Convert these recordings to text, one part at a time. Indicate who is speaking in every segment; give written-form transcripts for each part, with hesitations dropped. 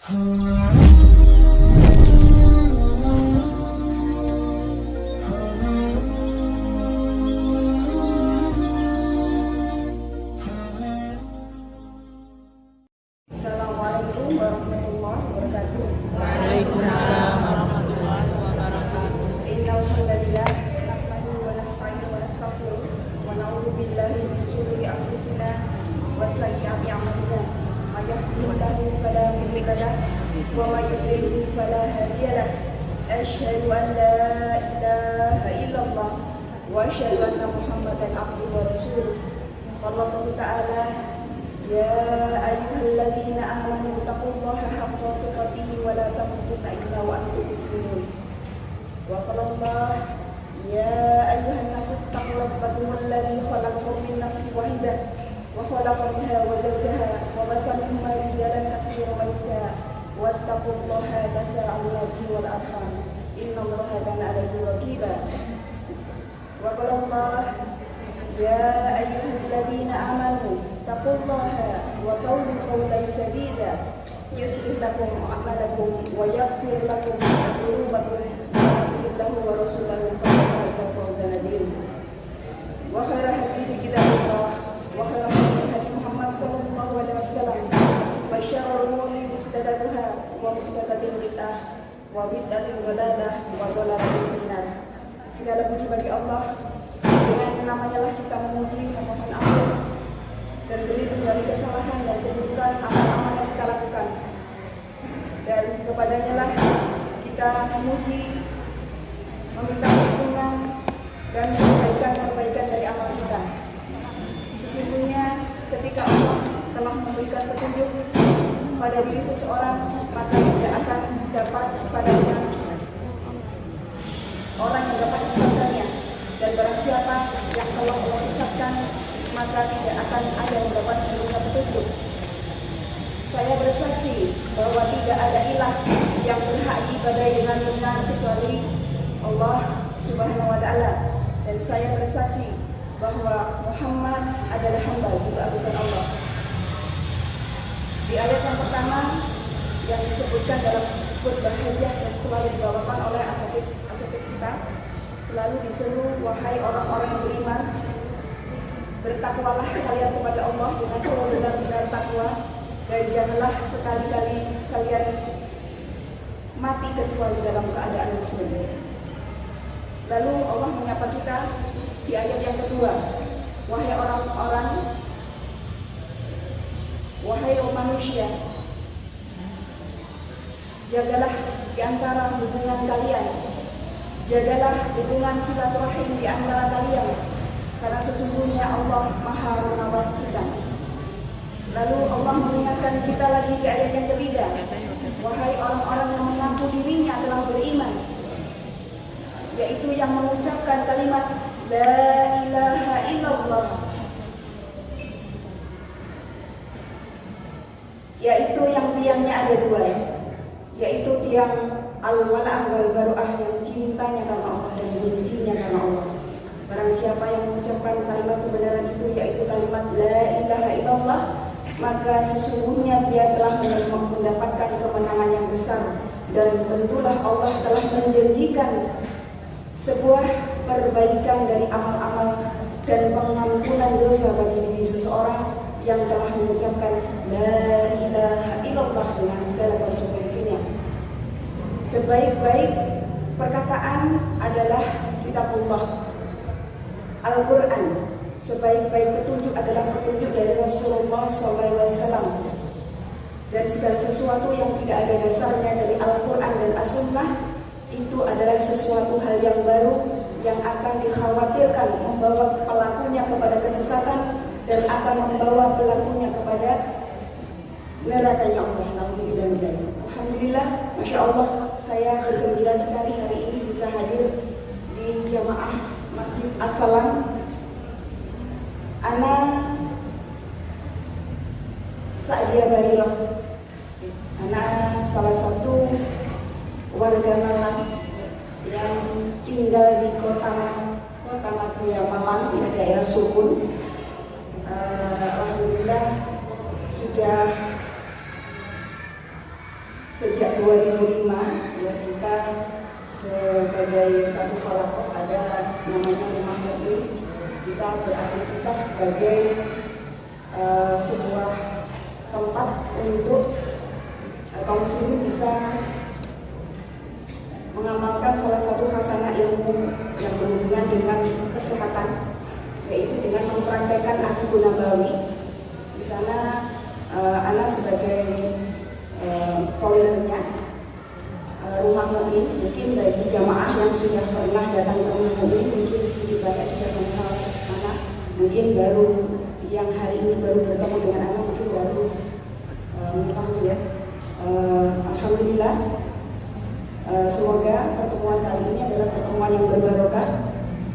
Speaker 1: Assalamualaikum warahmatullahi wabarakatuh.
Speaker 2: Waalaikumsalam warahmatullahi wabarakatuh.
Speaker 1: Innal hamdalillah nahmaduhu wa nasta'inuhu wa nastaghfiruh wa na'udzu billahi min shururi anfusina wa sayyi'ati a'malina. May yahdihillahu fala mudilla lahu wa may yudlil fala hadiya lahu. Asyhadu an la ilaha illallah wa asyhadu anna Muhammadan abduhu wa rasuluh. Wallahu ta'ala ya ayyuhalladzina amanu taqullaha haqqa tuqatih wa la tamutunna illa wa antum muslimun. Wa qala Allah ya ayyuhan nasu taqu rabbakum alladzi khalaqakum min nafsin wahidah wa khalaqa minha wa zawjaha wa batha minhuma rijalan katsiran wa nisaa wattaqullaha tasaaluna bihi wal arham innallaha kana 'alaykum raqiba. Wa qala Allah ya ayyuhalladzina amanu taqullaha wa qawlu qawlan sadida yuslih lakum a'malakum wa yaghfir lakum dhunubakum Allahu wa rasulahu faza fawzan adzim. Wa khairu hadithi kitabullah wa khairu hadi Muhammad sallallahu alaihi wasallam wa syarrul umuri muhdatsatuha wa muhdatsatil bid'ah wa bid'atul dhalalah wa dhalalatul finnar. Segala puji bagi Allah, dengan namanya lah kita memuji, memohon ampun dan berlindung dari kesalahan dan keburukan amal-amal yang kita lakukan, dan kepadanya lah kita memuji, meminta perlindungan dan perbaikan dari amal kita. Sesungguhnya ketika Allah telah memberikan petunjuk pada diri seseorang, maka tidak akan dapat padanya orang yang dapat disesatkannya, dan barang siapa yang telah Allah sesatkan, maka tidak akan ada yang dapat memberikan petunjuk. Saya bersaksi bahwa tidak ada ilah yang berhak diibadahi dengan benar kecuali Allah Subhanahu wa Ta'ala, dan saya bersaksi bahwa Muhammad adalah hamba juga utusan Allah. Di ayat yang pertama yang disebutkan dalam khutbah hajah dan selalu dibawakan oleh asatid kita, selalu diseru, wahai orang-orang yang beriman, bertakwalah kalian kepada Allah dengan sebenar-benar takwa, dan janganlah sekali-kali kalian mati kecuali dalam keadaan muslim. Lalu Allah menyapa kita di ayat yang kedua, wahai orang-orang, wahai manusia, jagalah di antara hubungan kalian, jagalah hubungan silaturahim di antara kalian, karena sesungguhnya Allah Maha mengawasi kita. Lalu Allah mengingatkan kita lagi di ayat yang ketiga, wahai orang-orang yang mengaku dirinya telah beriman, yaitu yang mengucapkan kalimat la ilaha illallah, yaitu yang tiangnya ada dua, yaitu tiang al-wala'ah wal baru'ah, yang cintanya karena Allah dan bencinya karena Allah. Barang siapa yang mengucapkan kalimat kebenaran itu, yaitu kalimat la ilaha illallah, maka sesungguhnya dia telah mendapatkan kemenangan yang besar, dan tentulah Allah telah menjanjikan sebuah perbaikan dari amal-amal dan pengampunan dosa bagi diri seseorang yang telah mengucapkan la ilaha illallah dengan segala konsekuensinya. Sebaik-baik perkataan adalah kitabullah, Al-Quran. Sebaik-baik petunjuk adalah petunjuk dari Rasulullah SAW. Dan segala sesuatu yang tidak ada dasarnya dari Al-Quran dan As-Sunnah, itu adalah sesuatu hal yang baru yang akan dikhawatirkan membawa pelakunya kepada kesesatan dan akan membawa pelakunya kepada nerakanya Allah. Alhamdulillah, Masya Allah, saya bergembira sekali hari ini bisa hadir di jamaah Masjid As-Salam. Ana Sa'dia Barirah, ana salah satu warga Malang yang tinggal di kota Malang, di daerah Sukun. Alhamdulillah sudah sejak 2005 ya, kita sebagai satu kelompok ada namanya Rumah Mu'min. Kita beraktivitas sebagai sebuah tempat untuk kaum muslimin bisa mengamalkan salah satu khasanah ilmu yang berhubungan dengan kesehatan, yaitu dengan mempraktekkan akikah nabawi. Di sana Ana sebagai foundernya Rumah Mu'min. Mungkin bagi jamaah yang sudah pernah datang ke Rumah Mu'min mungkin sedikit banyak sudah mengenal Ana. Mungkin baru yang hari ini baru bertemu dengan Ana, mungkin baru mengetahui ya. Alhamdulillah, semoga pertemuan kali ini adalah pertemuan yang berbarokah.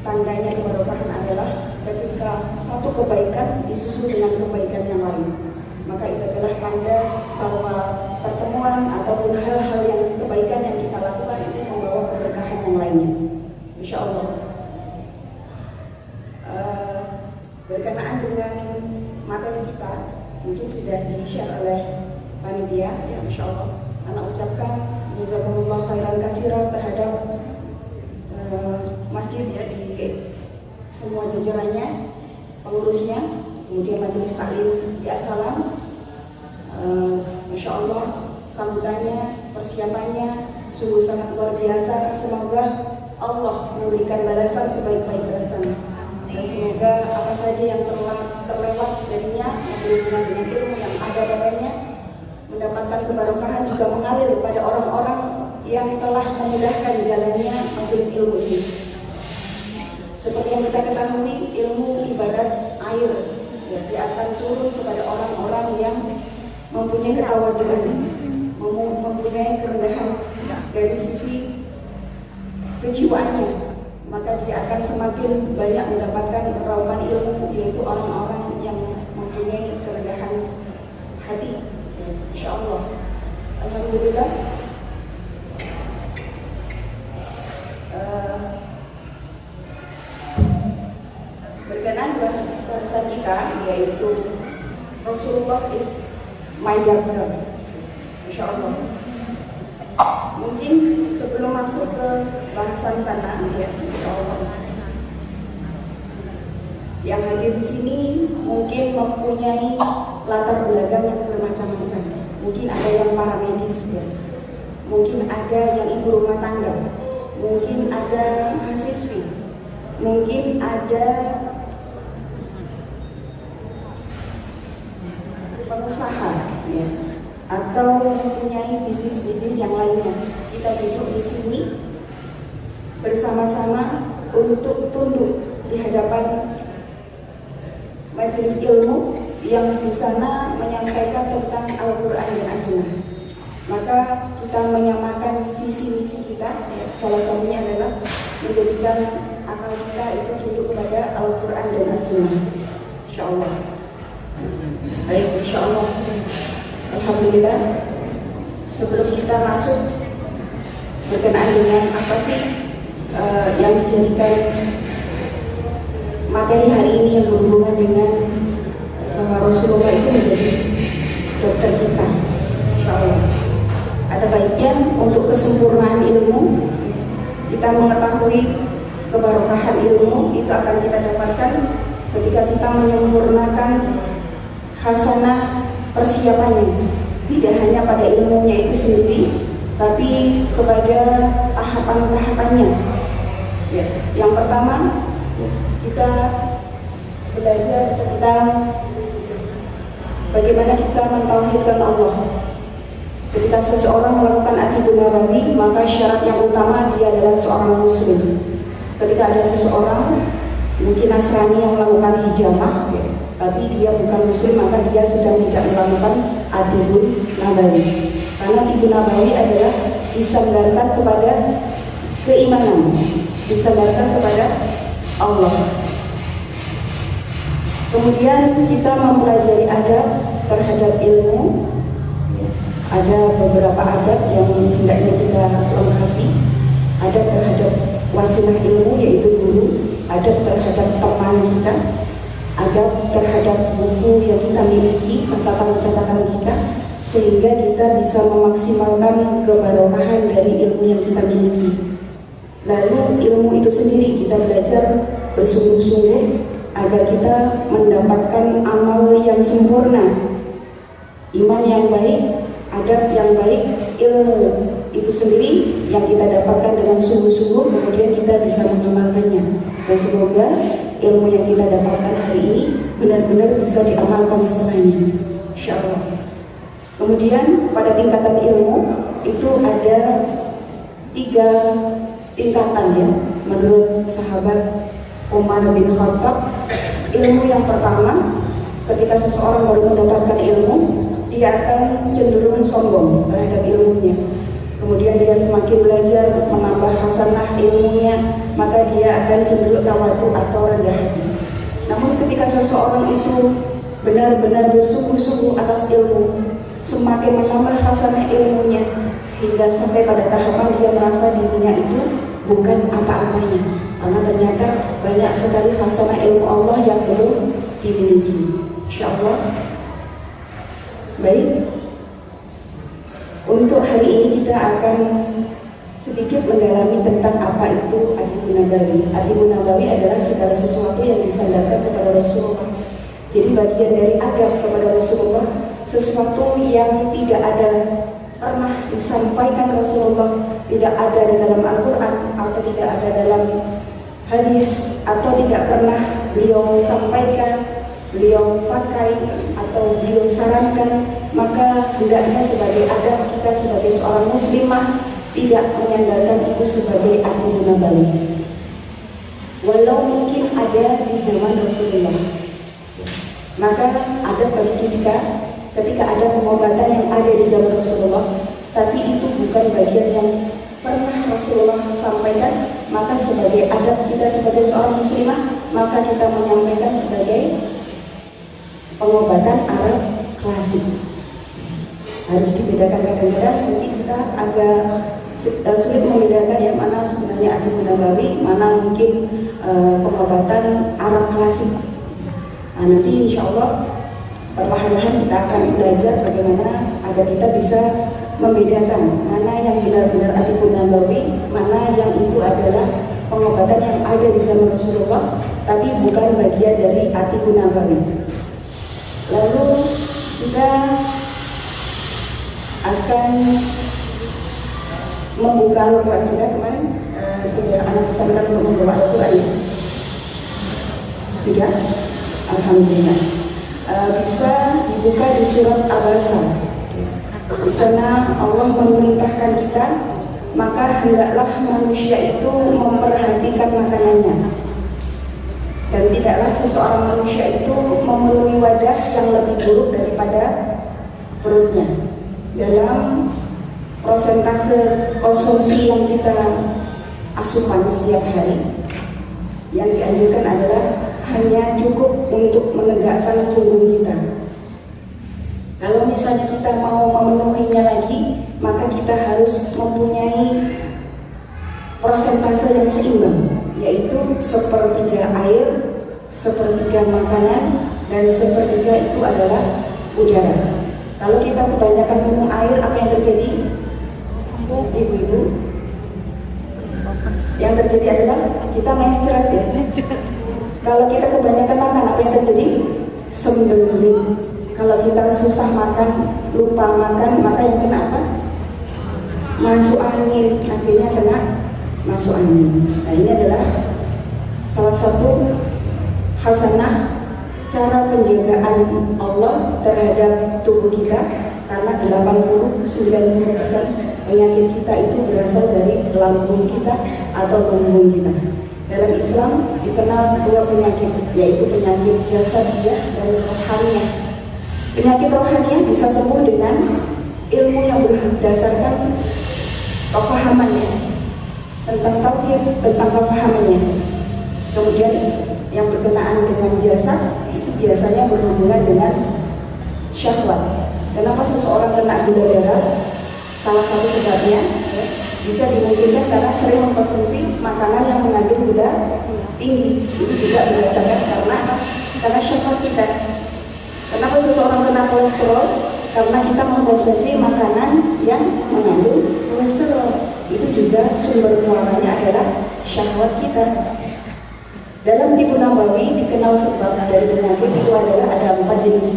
Speaker 1: Tandanya keberkahan adalah ketika satu kebaikan disusul dengan kebaikan yang lain. Maka itu adalah tanda bahwa pertemuan ataupun hal-hal yang kebaikan yang kita lakukan itu membawa keberkahan yang lainnya, insya Allah. Berkenaan dengan materi kita, mungkin sudah di-share oleh panitia, ya insya Allah. Anak ucapkan jazakumullah khairan katsira terhadap masjid ya, di semua jajarannya, pengurusnya, kemudian majelis taklim di Assalam. Masya Allah, sambutannya, persiapannya sungguh sangat luar biasa. Semoga Allah memberikan balasan sebaik-baik balasan, dan semoga apa saja yang terlewat darinya yang berhubungan dengan ilmu yang ada padanya mendapatkan keberkahan juga mengalir kepada orang-orang yang telah memudahkan jalannya majelis ilmu ini. Seperti yang kita ketahui, ilmu ibarat air, ya, dia akan turun kepada orang-orang yang mempunyai ketawaduan, mempunyai kerendahan dari sisi kejiwaannya, maka dia akan semakin banyak mendapatkan raupan ilmu, yaitu orang-orang yang mempunyai kerendahan hati. Insya Allah. Alhamdulillah. Berkenaan dengan bahasan kita, yaitu Rasulullah is my doctor. Insya Allah. Mungkin sebelum masuk ke bahasan sana, ya, insya Allah, yang hadir di sini mungkin mempunyai latar belakang yang bermacam-macam. Mungkin ada yang para medis, ya. Mungkin ada yang ibu rumah tangga, mungkin ada mahasiswi, mungkin ada pengusaha, ya, atau mempunyai bisnis-bisnis yang lainnya. Kita duduk di sini bersama-sama untuk tunduk di hadapan majelis ilmu yang di sana menyampaikan tentang Al-Quran dan As-Sunnah. Maka kita menyamakan visi misi kita, ya, salah satunya adalah menjadikan akal kita itu tunduk kepada Al-Quran dan As-Sunnah. Insya Allah. Baik, insya Allah. Alhamdulillah. Sebelum kita masuk berkenaan dengan apa sih yang dijadikan materi hari ini yang berhubungan dengan bahwa Rasulullah itu menjadi dokter kita, insya Allah. Ada baiknya untuk kesempurnaan ilmu, kita mengetahui keberkahan ilmu itu akan kita dapatkan ketika kita menyempurnakan khasanah persiapannya, tidak hanya pada ilmunya itu sendiri, tapi kepada tahapan-tahapannya. Ya, yang pertama kita belajar tentang bagaimana kita mentauhidkan Allah. Ketika seseorang melakukan akikah nabawi, maka syarat yang utama dia adalah seorang muslim. Ketika ada seseorang mungkin Nasrani yang melakukan hijamah, ya, tapi dia bukan muslim, maka dia sedang tidak melakukan akikah nabawi. Karena akikah nabawi adalah disandarkan kepada keimanan, disandarkan kepada Allah. Kemudian kita mempelajari adab terhadap ilmu. Ada beberapa adab yang hendaknya kita lengkapi. Adab terhadap wasilah ilmu, yaitu guru. Adab terhadap teman kita. Adab terhadap buku yang kita miliki, catatan-catatan kita. sehingga kita bisa memaksimalkan keberkahan dari ilmu yang kita miliki. Lalu ilmu itu sendiri kita belajar bersungguh-sungguh agar kita mendapatkan amal yang sempurna, iman yang baik, adab yang baik, ilmu itu sendiri yang kita dapatkan dengan sungguh-sungguh, kemudian kita bisa mengamalkannya. Dan semoga ilmu yang kita dapatkan hari ini benar-benar bisa diamalkan setelahnya, insyaallah. Kemudian pada tingkatan ilmu itu ada 3 tingkatan ya, menurut sahabat Umar bin Khattab. Ilmu yang pertama, ketika seseorang baru mendapatkan ilmu, dia akan cenderung sombong terhadap ilmunya. Kemudian dia semakin belajar, menambah hasanah ilmunya, maka dia akan cenderung tawadu atau rendah hati. Namun ketika seseorang itu benar-benar bersungguh-sungguh atas ilmu, semakin menambah hasanah ilmunya, hingga sampai pada tahapan dia merasa dirinya itu bukan apa-apanya, karena ternyata banyak sekali hasanah ilmu Allah yang belum dimiliki. Insyaallah. Baik, untuk hari ini kita akan sedikit mendalami tentang apa itu Atibun Nabawi. Atibun Nabawi adalah segala sesuatu yang disandarkan kepada Rasulullah. Jadi bagian dari adab kepada Rasulullah, sesuatu yang tidak ada pernah disampaikan Rasulullah, tidak ada di dalam Al-Quran atau tidak ada dalam hadis, atau tidak pernah beliau sampaikan, beliau pakai atau beliau sarankan, maka hendaknya sebagai adab kita sebagai seorang muslimah tidak menyandarkan itu sebagai Atibun Nabawi. Walau mungkin ada di zaman Rasulullah, maka ada bagi kita ketika ada pengobatan yang ada di zaman Rasulullah, tapi itu bukan bagian yang pernah Rasulullah sampaikan, maka sebagai adab kita sebagai seorang muslimah, maka kita menyampaikan sebagai pengobatan Arab klasik. Harus dibedakan kadang-kadang, mungkin kita agak sulit membedakan yang mana sebenarnya Atibun Nabawi, mana mungkin pengobatan Arab klasik. Nah, nanti insya Allah perlahan-lahan kita akan belajar bagaimana agar kita bisa membedakan mana yang benar-benar Atibun Nabawi, mana yang itu adalah pengobatan yang ada di zaman Rasulullah, tapi bukan bagian dari Atibun Nabawi. Lalu kita akan membuka Al-Quran kita. Kemarin sudah anak pesankan untuk membawa Al-Quran ya? Sudah? Alhamdulillah. Bisa dibuka di surat Abasa. Di sana Allah memerintahkan kita, maka hendaklah manusia itu memperhatikan makanannya, dan tidaklah seseorang manusia itu memenuhi wadah yang lebih buruk daripada perutnya. Dalam prosentase konsumsi yang kita asupan setiap hari, yang dianjurkan adalah hanya cukup untuk menegakkan punggung kita. Kalau misalnya kita mau memenuhinya lagi, maka kita harus mempunyai prosentase yang seimbang, yaitu 1/3 air, 1/3 makanan, dan 1/3 itu adalah udara. Kalau kita kebanyakan minum air, apa yang terjadi? Ibu-ibu, yang terjadi adalah kita main cerat ya. Kalau kita kebanyakan makan, apa yang terjadi? Sembelit. Kalau kita susah makan, lupa makan, maka yang kena apa? Masuk angin, akhirnya kena masuk angin. Nah, ini adalah salah satu hasanah cara penjagaan Allah terhadap tubuh kita, karena 80-90% penyakit kita itu berasal dari lambung kita atau lambung kita. Dalam Islam dikenal 2 penyakit, yaitu penyakit jasadiyah dan rohaniyah. Penyakit rohaniyah bisa sembuh dengan ilmu yang berdasarkan kefahamannya tentang tauhid, tentang kefahamannya. Kemudian yang berkenaan dengan jasad itu biasanya berhubungan dengan syahwat. Kenapa seseorang kena gula darah? Salah satu sebabnya bisa dimungkinkan karena sering mengkonsumsi makanan yang mengandung gula tinggi. Itu juga berdasarkan karena syahwat kita. Kenapa seseorang kena kolesterol? karena kita mengkonsumsi makanan yang mengandung kolesterol. Itu juga sumber mualanya adalah syahwat kita. Dalam tibu nabawi dikenal sebab dari penyakit itu adalah ada 4 jenis.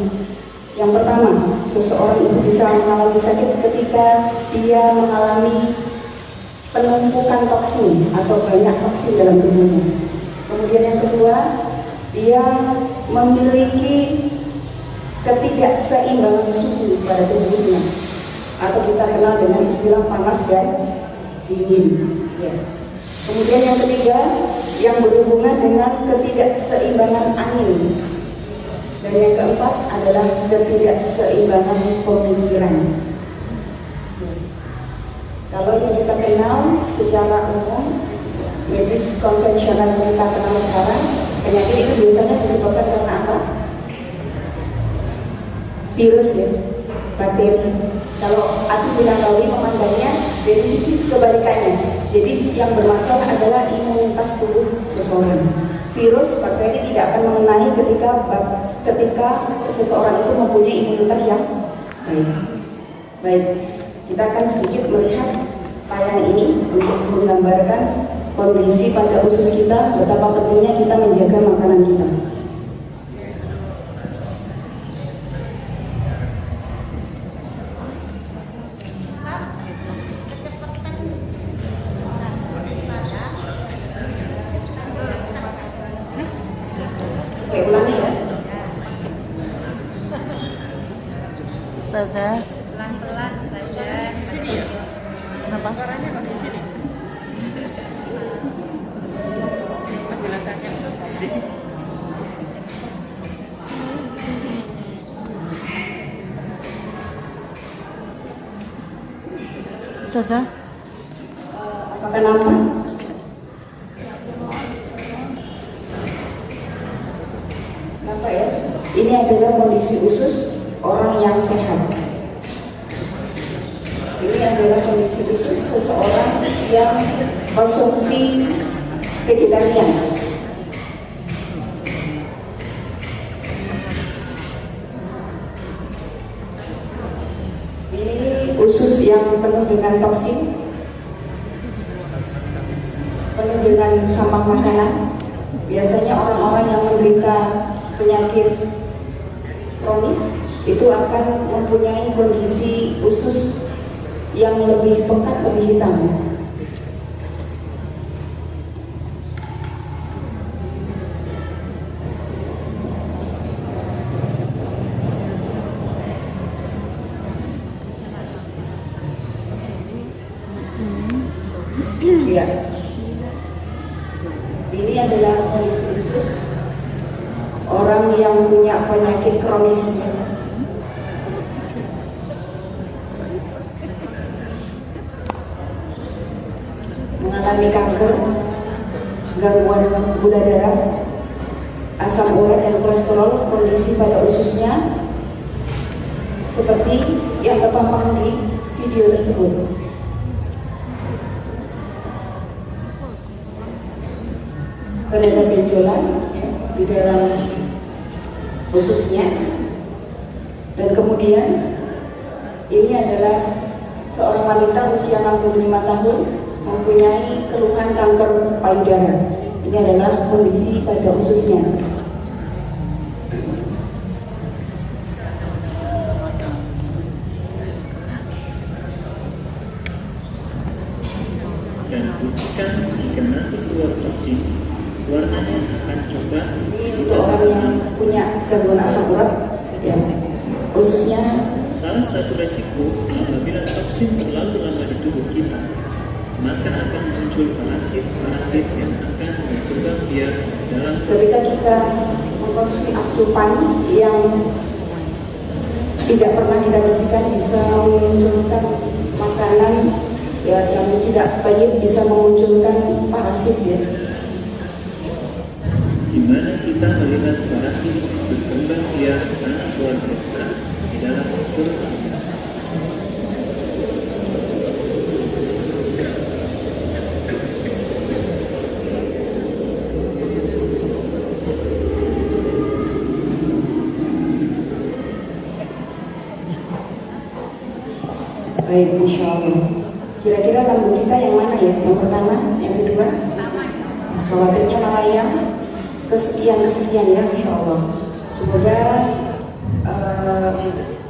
Speaker 1: Yang pertama, seseorang itu bisa mengalami sakit ketika dia mengalami penumpukan toksin atau banyak toksin dalam tubuhnya. Kemudian yang kedua, dia memiliki ketidakseimbangan suhu pada tubuhnya, atau kita kenal dengan istilah panas dan dingin. Ya. Kemudian yang ketiga, yang berhubungan dengan ketidakseimbangan angin. Dan yang keempat adalah ketidakseimbangan pemikiran. Kalau yang kita kenal secara umum, medis konvensional yang kita kenal sekarang, penyakit itu biasanya disebabkan karena apa? Virus ya, bakteri. Kalau aku bilang kali memandangnya dari sisi kebalikannya. Jadi yang bermasalah adalah imunitas tubuh seseorang. Virus, bakteri tidak akan mengenai ketika seseorang itu mempunyai imunitas yang baik. Baik, kita akan sedikit melihat tayangan ini untuk menggambarkan kondisi pada usus kita, betapa pentingnya kita menjaga makanan kita. Saya ulangi ya.
Speaker 2: Ustazah,
Speaker 3: Pelan-pelan saja.
Speaker 2: kenapa?
Speaker 3: Suaranya kok di sini? Penjelasannya khusus di sini.
Speaker 2: Ustazah,
Speaker 1: Apakah nama? Kenapa ya? Ini adalah kondisi usus orang yang sehat. Ini adalah kondisi usus seseorang yang konsumsi vegetarian. Ini usus yang penuh dengan toksin, penuh dengan sampah makanan. Biasanya orang-orang yang menderita penyakit kronis itu akan mempunyai kondisi usus yang lebih pekat, lebih hitam. Ya. Ini adalah kondisi usus orang yang punya penyakit kronis. Mengalami kanker, gangguan gula darah, asam urat dan kolesterol, kondisi pada ususnya seperti yang terpampang di video tersebut. Ada benjolan di dalam ususnya, dan kemudian ini adalah seorang wanita usia 65 tahun mempunyai keluhan kanker payudara. Ini adalah kondisi pada ususnya.
Speaker 4: Dan buktikan jika nanti keluar toksin, warnanya akan coklat.
Speaker 1: Ini untuk orang yang punya gangguan asam urat, ya, ususnya.
Speaker 4: Salah satu resiko apabila toksin terlalu lama di tubuh kita, maka akan muncul parasit yang akan berkembang biak dalam
Speaker 1: Ketika kita mengkonsumsi asupan yang tidak pernah kita bersihkan, bisa memunculkan makanan ya yang tidak baik, bisa memunculkan parasit ya.
Speaker 4: di mana kita melihat parasit berkembang biak sangat luar biasa di dalam perut kita.
Speaker 1: Baik, Insya Allah. Kira-kira lampu kita yang mana ya? Yang pertama, yang kedua? Khawatirnya malah yang kesekian ya, Insya Allah. Semoga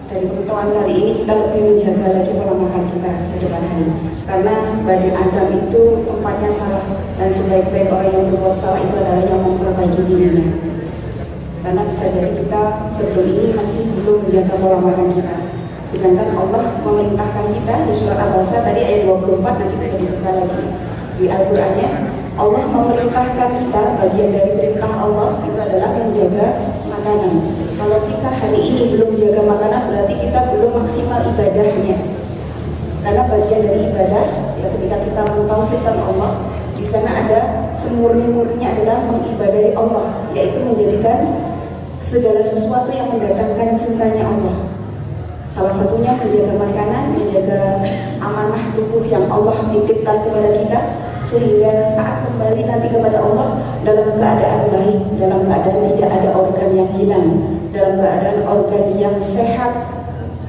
Speaker 1: dari pertemuan kali ini kita lebih menjaga lagi pola makan kita ke depan hari. Karena Bani Adam itu tempatnya salah, dan sebaik-baik orang yang berbuat salah itu adalah yang memperbaiki dirinya. Karena bisa jadi kita sebelum ini masih belum menjaga pola makan kita. Sedangkan Allah memerintahkan kita di surat Al-Baqarah tadi ayat 24, nanti bisa dibuka lagi di Al-Qur'annya. Allah memerintahkan kita, bagian dari perintah Allah itu adalah menjaga makanan. Kalau kita hari ini belum menjaga makanan, berarti kita belum maksimal ibadahnya. Karena bagian dari ibadah, ya ketika kita mentauhidkan Allah, di sana ada semurni-murninya adalah mengibadahi Allah, yaitu menjadikan segala sesuatu yang mendatangkan cintanya Allah. Salah satunya menjaga makanan, menjaga amanah tubuh yang Allah titipkan kepada kita, sehingga saat kembali nanti kepada Allah dalam keadaan baik, dalam keadaan tidak ada organ yang hilang, dalam keadaan organ yang sehat,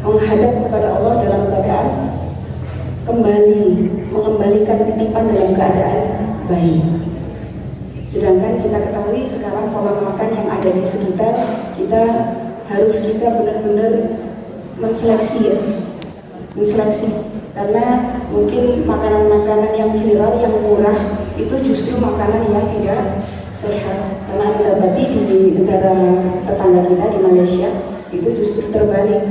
Speaker 1: menghadap kepada Allah dalam keadaan kembali, mengembalikan titipan dalam keadaan baik. Sedangkan kita ketahui sekarang pola makan yang ada di sekitar kita harus kita benar-benar menseleksi ya, menseleksi. Karena mungkin makanan-makanan yang viral, yang murah itu justru makanan yang tidak sehat. Karena mendapati di negara tetangga kita di Malaysia itu justru terbalik.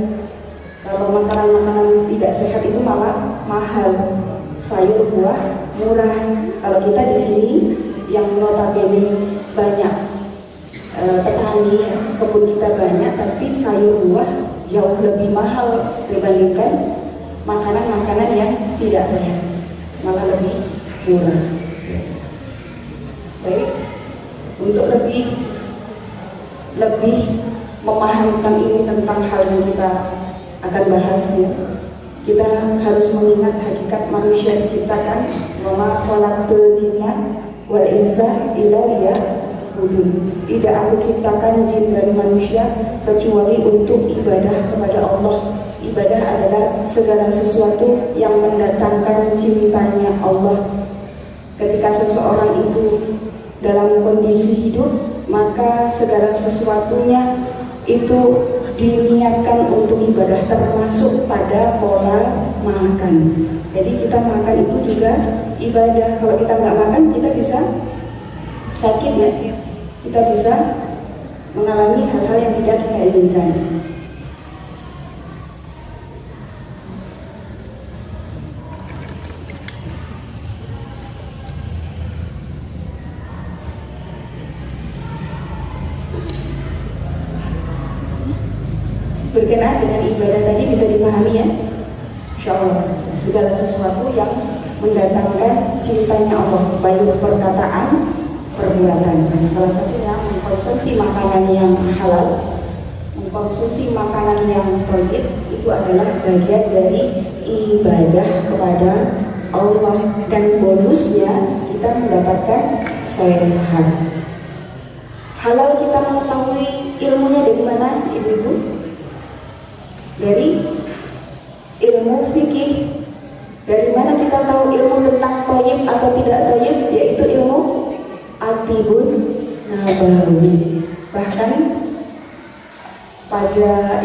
Speaker 1: Kalau makanan-makanan tidak sehat itu malah mahal, sayur buah murah. Kalau kita di sini yang notabene banyak petani, kebun kita banyak, tapi sayur buah jauh lebih mahal dibandingkan makanan-makanan yang tidak sehat, malah lebih murah. Baik, untuk lebih memahamkan ini tentang hal yang kita akan bahas ya, kita harus mengingat hakikat manusia diciptakan, wa khalaqtul jinna wal insa illa liya'budun. Tidak aku ciptakan jin dan manusia kecuali untuk ibadah kepada Allah. Ibadah adalah segala sesuatu yang mendatangkan cintanya Allah. Ketika seseorang itu dalam kondisi hidup, maka segala sesuatunya itu diniatkan untuk ibadah, termasuk pada pola makan. Jadi kita makan itu juga ibadah. Kalau kita nggak makan, kita bisa sakit ya, kita bisa mengalami hal-hal yang tidak kita inginkan. Berkenaan dengan ibadah tadi bisa dipahami ya, Insya Allah segala sesuatu yang mendatangkan cintanya Allah, baik perkataan, perbuatan. Salah satunya mengkonsumsi makanan yang halal, mengkonsumsi makanan yang thayyib, itu adalah bagian dari ibadah kepada Allah, dan bonusnya kita mendapatkan sehat. Halal kita mengetahui ilmunya dari mana, ibu-ibu? Dari ilmu fikih. Dari mana kita tahu ilmu tentang thayyib atau tidak thayyib? Yaitu ilmu Atibun Nabawi. Bahkan pada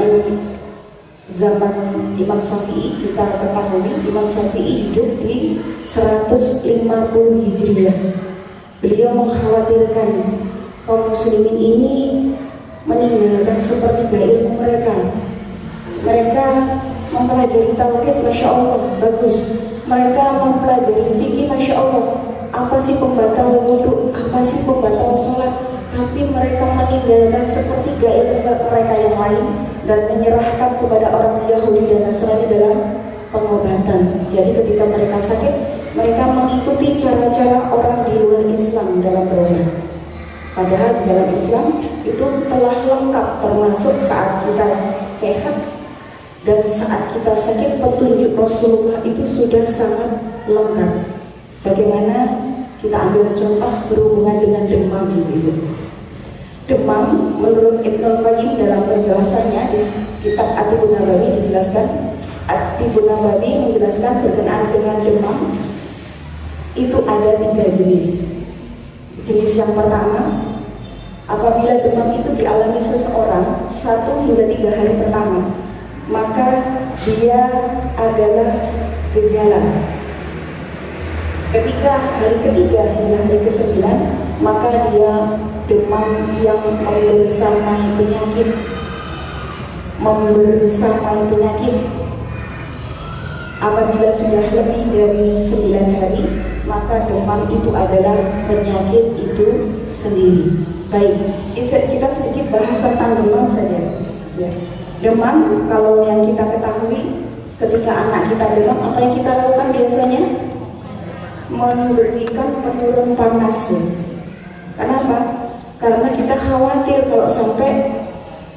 Speaker 1: zaman Imam Syafi'i, kita ketahui Imam Syafi'i hidup di 150 Hijriah. Beliau mengkhawatirkan kaum muslimin ini meninggalkan sepertiga ilmu mereka. Mereka mempelajari tauhid, Masya Allah, bagus. Mereka mempelajari fikih, Masya Allah. Apa sih pembatal wudhu, apa sih pembatal sholat? Tapi mereka meninggalkan sepertiga ilmu mereka yang lain dan menyerahkan kepada orang Yahudi dan Nasrani dalam pengobatan. Jadi ketika mereka sakit, mereka mengikuti cara-cara orang di luar Islam dalam berobat. Padahal di dalam Islam itu telah lengkap, termasuk saat kita sehat dan saat kita sakit, petunjuk Rasulullah itu sudah sangat lengkap. Bagaimana kita ambil contoh berhubungan dengan demam itu. Demam menurut Ibnu Qayyim dalam penjelasannya di kitab Atibun Nabawi dijelaskan, At-Tibun Nabawi menjelaskan berkenaan dengan demam itu ada 3 jenis. Jenis yang pertama, apabila demam itu dialami seseorang 1 hingga 3 hari pertama, maka dia adalah gejala. Ketika hari ketiga hingga hari ke-9, maka dia demam yang membersamai penyakit. Apabila sudah lebih dari 9 hari, maka demam itu adalah penyakit itu sendiri. Baik, kita sedikit bahas tentang demam saja. Ya. Demam, kalau yang kita ketahui, ketika anak kita demam, apa yang kita lakukan biasanya? Memberikan penurun panas. Ya. Kenapa? Karena kita khawatir kalau sampai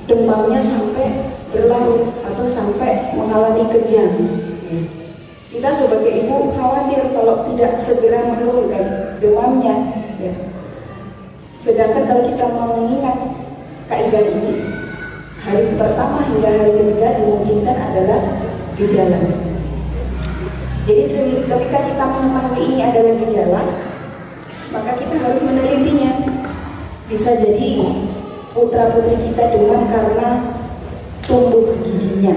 Speaker 1: demamnya sampai berlarut atau sampai mengalami kejang. Kita sebagai ibu khawatir kalau tidak segera menurunkan demamnya. Ya. Sedangkan kalau kita mau mengingat kaidah ini, hari pertama hingga hari ketiga dimungkinkan adalah gejala. Jadi ketika kita mengetahui ini adalah gejala, maka kita harus menelitinya. Bisa jadi putra putri kita demam karena tumbuh giginya,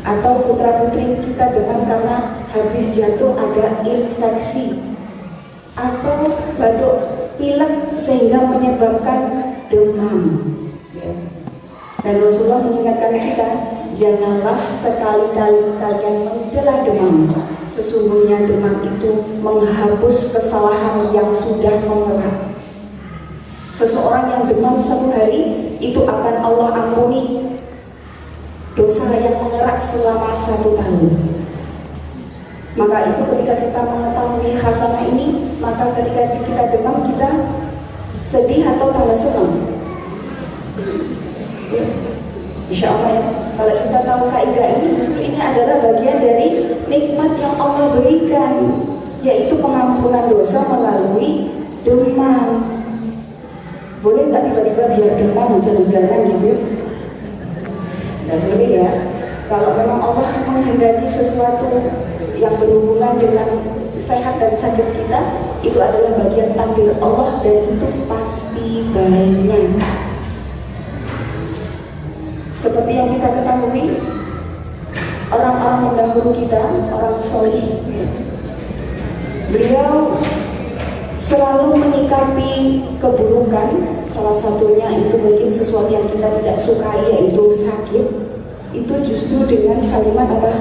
Speaker 1: atau putra putri kita demam karena habis jatuh ada infeksi, atau batuk pilek sehingga menyebabkan demam. Dan Rasulullah mengingatkan kita, janganlah sekali-kali kalian mencela demam. Sesungguhnya demam itu menghapus kesalahan yang sudah mengerat. Seseorang yang demam 1 hari itu akan Allah ampuni dosa yang mengerat selama 1 tahun. Maka itu ketika kita mengetahui khasanah ini, maka ketika kita demam kita sedih atau tambah senang. Ya. Insya Allah ya. Kalau kita tahu kaidah ini, justru ini adalah bagian dari nikmat yang Allah berikan, yaitu pengampunan dosa melalui demam. Boleh nggak tiba-tiba biar demam jalan-jalan gitu? Nggak boleh ya. Kalau memang Allah menghendaki sesuatu yang berhubungan dengan sehat dan sakit kita, itu adalah bagian takdir Allah dan itu pasti baiknya. Seperti yang kita ketahui, orang-orang pendahulu kita, orang solih, beliau selalu menyikapi keburukan. Salah satunya itu mungkin sesuatu yang kita tidak sukai, yaitu sakit. Itu justru dengan kalimat apa?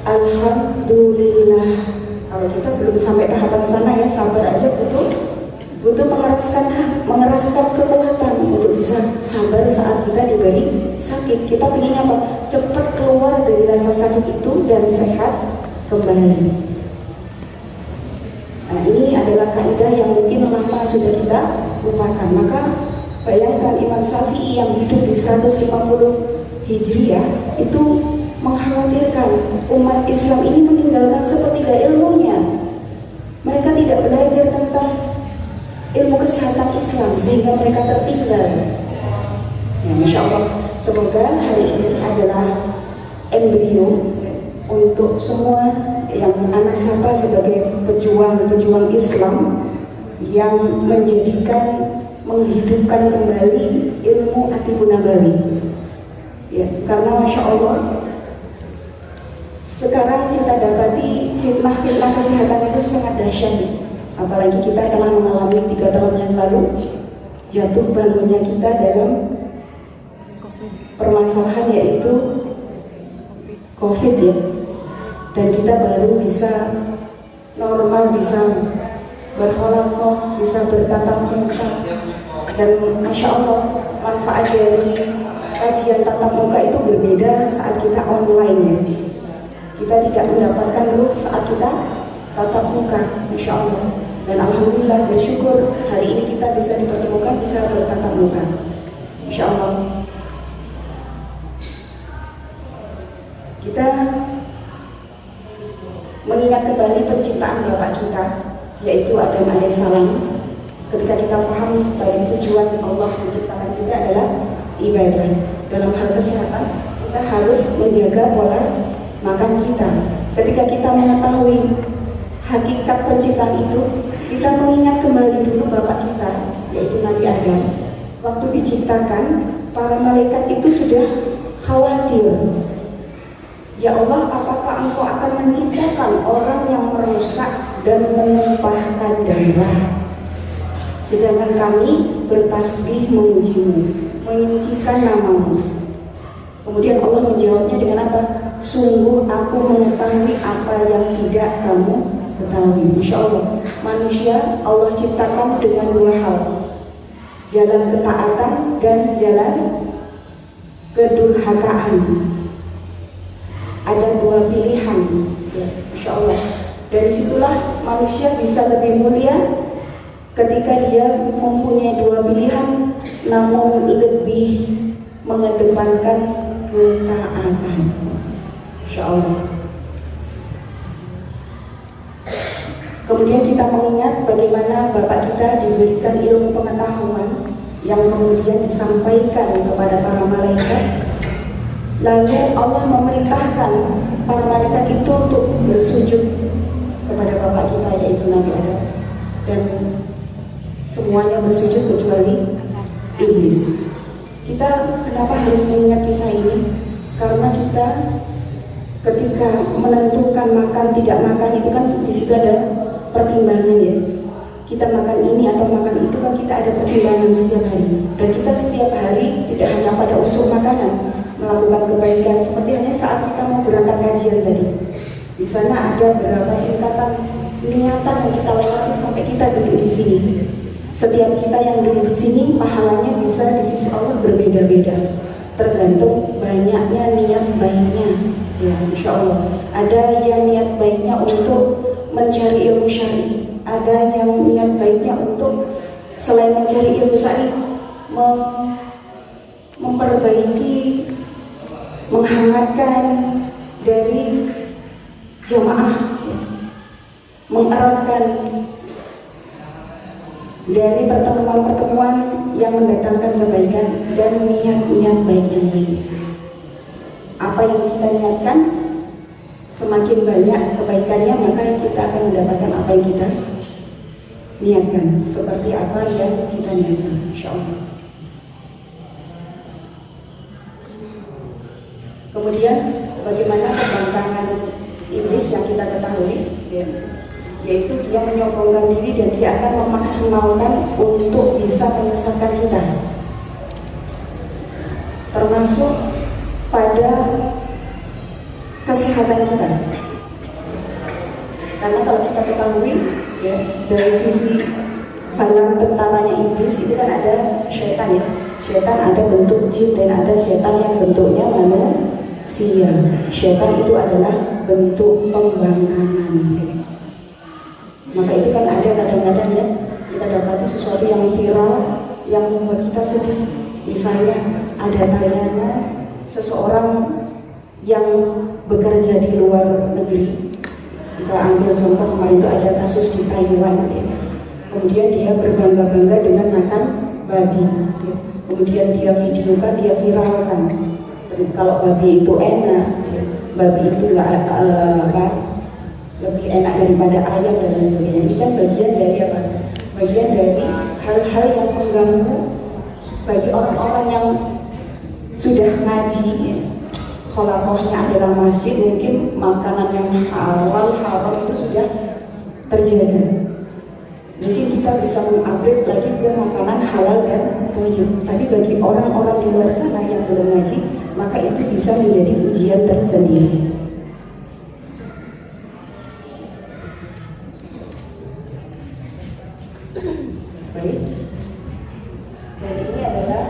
Speaker 1: Alhamdulillah. Kalau kita belum sampai tahapan sana ya, sabar aja, butuh mengeraskan kekuatan untuk bisa sabar saat kita diberi sakit. Kita ingin apa? Cepat keluar dari rasa sakit itu dan sehat kembali. Nah, ini adalah kaidah yang mungkin lama sudah kita lupakan. Maka bayangkan Imam Syafi'i yang hidup di 150 Hijriah itu mengkhawatirkan umat Islam ini meninggalkan sepertiga ilmunya. Mereka tidak belajar tentang ilmu kesehatan Islam sehingga mereka tertinggal. Ya, Masya Allah. Semoga hari ini adalah embrio untuk semua yang anak sapa sebagai pejuang Islam yang menghidupkan kembali ilmu At-Tibun Nabawi. Ya, karena Masya Allah sekarang kita dapati fitnah-fitnah kesehatan itu sangat dahsyat. Apalagi kita telah mengalami 3 tahun yang lalu jatuh bangunnya kita dalam permasalahan yaitu COVID ya. Dan kita baru bisa normal, bisa berkhalakoh, bisa bertatap muka. Dan Masya Allah manfaat dari kajian tatap muka itu berbeda saat kita online ya. Kita tidak mendapatkan ruh saat kita tatap muka, Masya Allah. Dan Alhamdulillah bersyukur hari ini kita bisa dipertemukan, bisa bertatap muka, Masya Allah. Kita mengingat kembali penciptaan Bapak kita, yaitu Adam alaihissalam. Ketika kita paham bahwa tujuan Allah menciptakan kita adalah ibadah. Dalam hal kesehatan, kita harus menjaga pola Maka ketika kita mengetahui hakikat penciptaan itu, kita mengingat kembali dulu bapak kita, yaitu Nabi Adam. Waktu diciptakan, para malaikat itu sudah khawatir. Ya Allah, apakah Engkau akan menciptakan orang yang merusak dan menumpahkan darah? Sedangkan kami bertasbih memujimu, menyucikan namamu. Kemudian Allah menjawabnya dengan apa? Sungguh aku mengetahui apa yang tidak kamu ketahui. Insya Allah, manusia Allah ciptakan dengan dua hal: jalan ketaatan dan jalan kedurhakaan. Ada dua pilihan, ya, insya Allah. Dari situlah manusia bisa lebih mulia ketika dia mempunyai dua pilihan, namun lebih mengedepankan ketaatan. Insya Allah. Kemudian kita mengingat bagaimana Bapak kita diberikan ilmu pengetahuan yang kemudian disampaikan kepada para malaikat. Lalu Allah memerintahkan para malaikat itu untuk bersujud kepada Bapak kita, yaitu Nabi Adam. Dan semuanya bersujud kecuali iblis. Kita kenapa harus mengingat kisah ini? Karena kita ketika menentukan makan tidak makan itu kan di situ ada pertimbangan, ya. Kita makan ini atau makan itu kan kita ada pertimbangan setiap hari. Dan kita setiap hari tidak hanya pada unsur makanan, melakukan kebaikan. Seperti hanya saat kita mau berangkat kajian tadi, di sana ada beberapa tingkatan niatan yang kita lewati sampai kita duduk di sini. Setiap kita yang duduk di sini pahalanya bisa di sisi Allah berbeda-beda, tergantung banyaknya niat baiknya. Ya, insya Allah. Ada yang niat baiknya untuk mencari ilmu syar'i, ada yang niat baiknya untuk selain mencari ilmu syar'i, memperbaiki, menghangatkan dari jamaah, mengeratkan dari pertemuan-pertemuan yang mendatangkan kebaikan dan niat-niat baik yang lain. Apa yang kita niatkan, semakin banyak kebaikannya, maka kita akan mendapatkan apa yang kita niatkan. Seperti apa yang kita niatkan, insya Allah. Kemudian bagaimana pembangkangan iblis yang kita ketahui, ya, yaitu dia menyombongkan diri dan dia akan memaksimalkan untuk bisa menyesatkan kita, termasuk pada kesehatan kita. Karena kalau kita ketahui, ya, dari sisi balang tentaranya iblis itu kan ada syaitan, ya. Syaitan ada bentuk jin dan ada syaitan yang bentuknya manusia. Syaitan itu adalah bentuk pembangkangan. Maka itu kan ada kadang-kadang, ya, kita dapati sesuatu yang viral yang membuat kita sedih. Misalnya ada tayangan seseorang yang bekerja di luar negeri. Kita ambil contoh kemarin itu ada kasus di Taiwan, ya. Kemudian dia berbangga-bangga dengan makan babi, ya. Kemudian dia videokan, dia viralkan. Kalau babi itu enak, ya. Babi itu lebih enak daripada ayam dan sebagainya. Ini kan bagian dari apa? Bagian dari hal-hal yang mengganggu bagi orang-orang yang sudah ngaji, ya. Kholakohnya adalah masjid, mungkin makanan yang halal haram itu sudah terjaga. Mungkin kita bisa mengupgrade lagi ke makanan halal dan thayyib. Tapi bagi orang-orang di luar sana yang belum ngaji, maka itu bisa menjadi ujian tersendiri. Baik. Dan ini adalah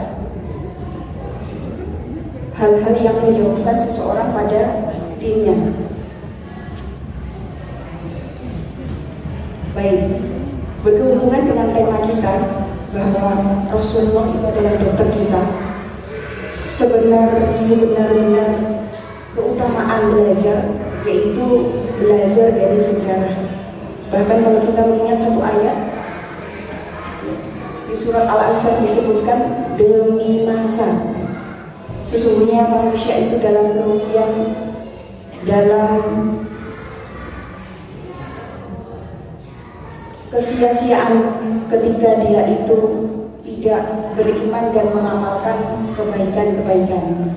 Speaker 1: hal-hal yang menjauhkan seseorang pada dirinya. Baik, berhubungan dengan tema kita bahwa Rasulullah itu adalah dokter kita. Sebenar-benar keutamaan belajar, yaitu belajar dari sejarah. Bahkan kalau kita mengingat satu ayat di surat Al-Asr disebutkan demi masa. Sesungguhnya manusia itu dalam kerugian dalam kesia-siaan ketika dia itu tidak beriman dan mengamalkan kebaikan-kebaikan.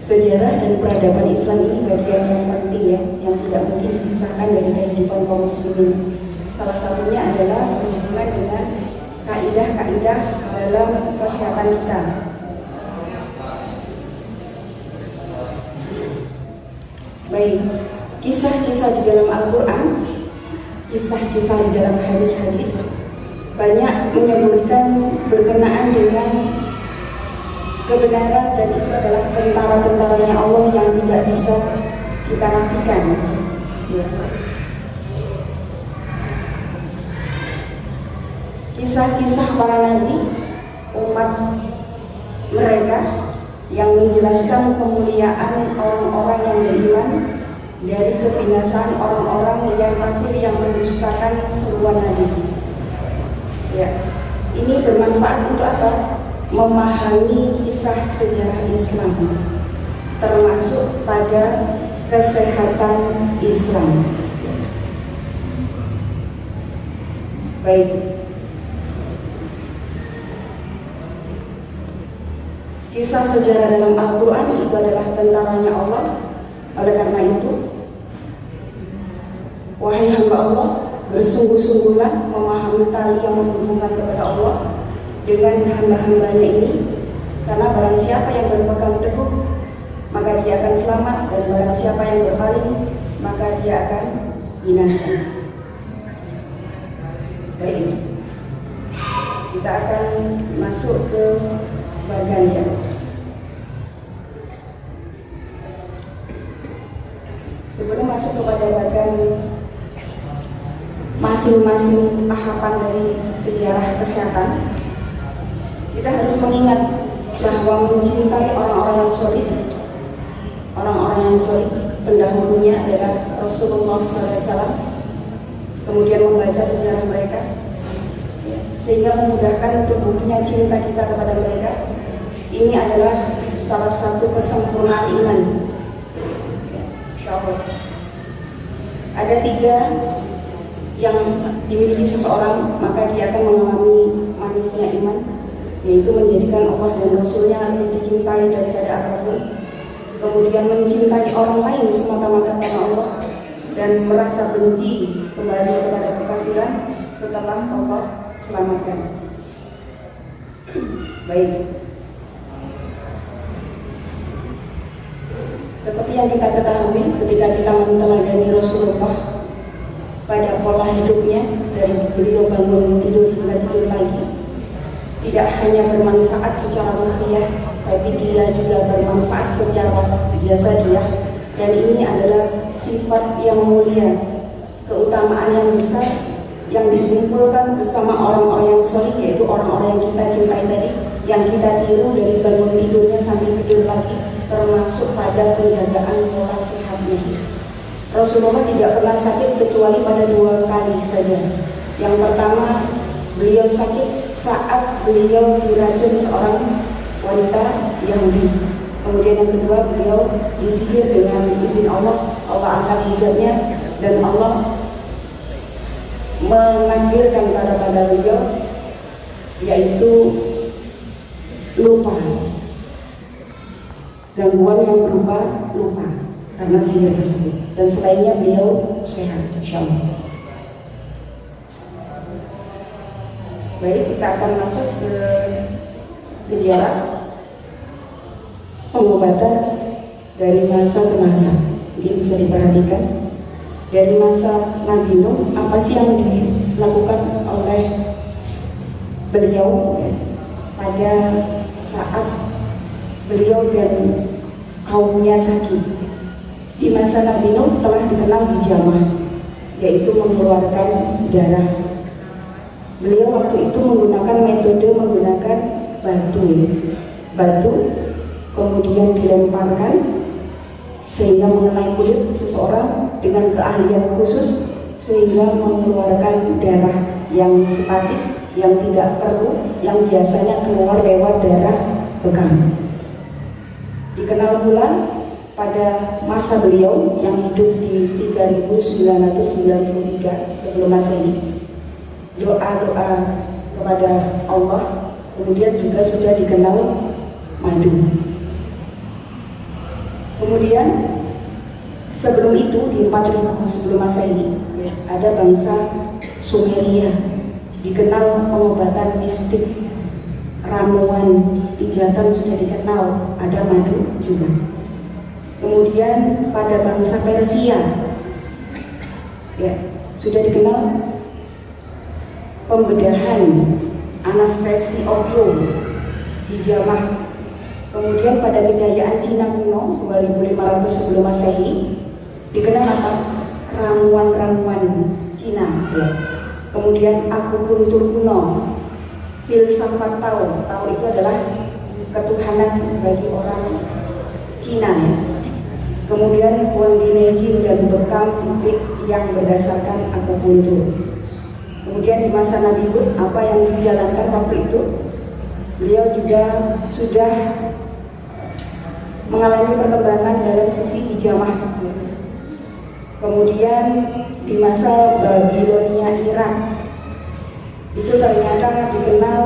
Speaker 1: Sejarah dan peradaban Islam ini bagian yang penting ya, yang tidak mungkin dipisahkan dari kehidupan kaum muslimin. Salah satunya adalah berhubungan dengan kaidah-kaidah dalam kesehatan kita. Baik, kisah-kisah di dalam Al-Quran, kisah-kisah di dalam hadis-hadis banyak menyebutkan berkenaan dengan kebenaran, dan itu adalah tentara-tentaranya Allah yang tidak bisa kita nafikan. Ya. Kisah-kisah para nabi, umat mereka yang menjelaskan kemuliaan orang-orang yang beriman dari kebinasaan orang-orang yang kafir yang mendustakan seruan nabi. Ya, ini bermanfaat untuk apa? Memahami kisah sejarah Islam, termasuk pada kesehatan Islam. Baik, kisah sejarah dalam Al-Quran itu adalah tentaranya Allah. Oleh karena itu, wahai hamba Allah, bersungguh-sungguhlah memahami tali yang menghubungkan kepada Allah dengan hamba-hambanya ini, karena barang siapa yang berpegang teguh maka dia akan selamat, dan barang siapa yang berpaling maka dia akan binasa. Baik, kita akan masuk ke bagian. Sebelum masuk kepada bagian masing-masing tahapan dari sejarah kesehatan, kita harus mengingat bahwa mencintai orang-orang yang solid, orang-orang yang solid pendahulunya adalah Rasulullah SAW, kemudian membaca sejarah mereka sehingga memudahkan tumbuhnya cinta kita kepada mereka. Ini adalah salah satu kesempurnaan iman. Insyaallah. Ada 3 yang dimiliki seseorang, maka dia akan mengalami manisnya iman, yaitu menjadikan Allah dan Rasulnya lebih dicintai daripada apapun, kemudian mencintai orang lain semata-mata karena Allah, dan merasa benci kembali kepada kekafiran setelah Allah selamatkan. Baik, seperti yang kita ketahui ketika kita meneladani Rasulullah pada pola hidupnya, dari beliau bangun tidur hingga tidur lagi, tidak hanya bermanfaat secara ruhiyah, tapi dia juga bermanfaat secara jasadiah, dan ini adalah sifat yang mulia, keutamaan yang besar yang dikumpulkan bersama orang-orang yang solid, yaitu orang-orang yang kita cintai tadi, yang kita tiru dari bangun tidurnya sampai tidur lagi, termasuk pada penjagaan pola sehatnya. Rasulullah tidak pernah sakit kecuali pada 2 kali saja. Yang pertama, beliau sakit saat beliau diracun seorang wanita Yahudi. Kemudian yang kedua, beliau disihir dengan izin Allah. Allah angkat hijabnya dan Allah menakdirkan pada beliau, yaitu lupa, gangguan yang berupa lupa karena sihir tersebut, dan selainnya beliau sehat, insyaallah. Baik, kita akan masuk ke sejarah pengobatan dari masa ke masa. Ini bisa diperhatikan dari masa Nabi Nuh, apa sih yang dilakukan oleh beliau pada saat beliau dan kaumnya sakit. Di masa Nabi Nuh telah dikenal hijamah, yaitu mengeluarkan darah. Beliau waktu itu menggunakan metode menggunakan batu, kemudian dilemparkan sehingga mengenai kulit seseorang dengan keahlian khusus, sehingga mengeluarkan darah yang statis yang tidak perlu, yang biasanya keluar lewat darah bekam. Dikenal pula pada masa beliau yang hidup di 3993 sebelum Masehi, doa-doa kepada Allah, kemudian juga sudah dikenal madu. Kemudian sebelum itu di 4000 sebelum Masehi ada bangsa Sumeria, dikenal pengobatan mistik, ramuan, pijatan sudah dikenal, ada madu juga. Kemudian pada bangsa Persia ya, sudah dikenal pembedahan, anestesi opium, hijamah. Kemudian pada kejayaan Cina kuno 2500 sebelum Masehi dikenal apa? Ramuan-ramuan Cina ya. Kemudian akupuntur kuno, filsafat Tao itu adalah ketuhanan bagi orang Cina ya. Kemudian Huangdi Jin dan bekam titik yang berdasarkan akupuntur. Kemudian di masa Nabi Hud, apa yang dijalankan waktu itu, beliau juga sudah mengalami perkembangan dalam sisi hijamah. Kemudian di masa Babilonia Irak itu ternyata dikenal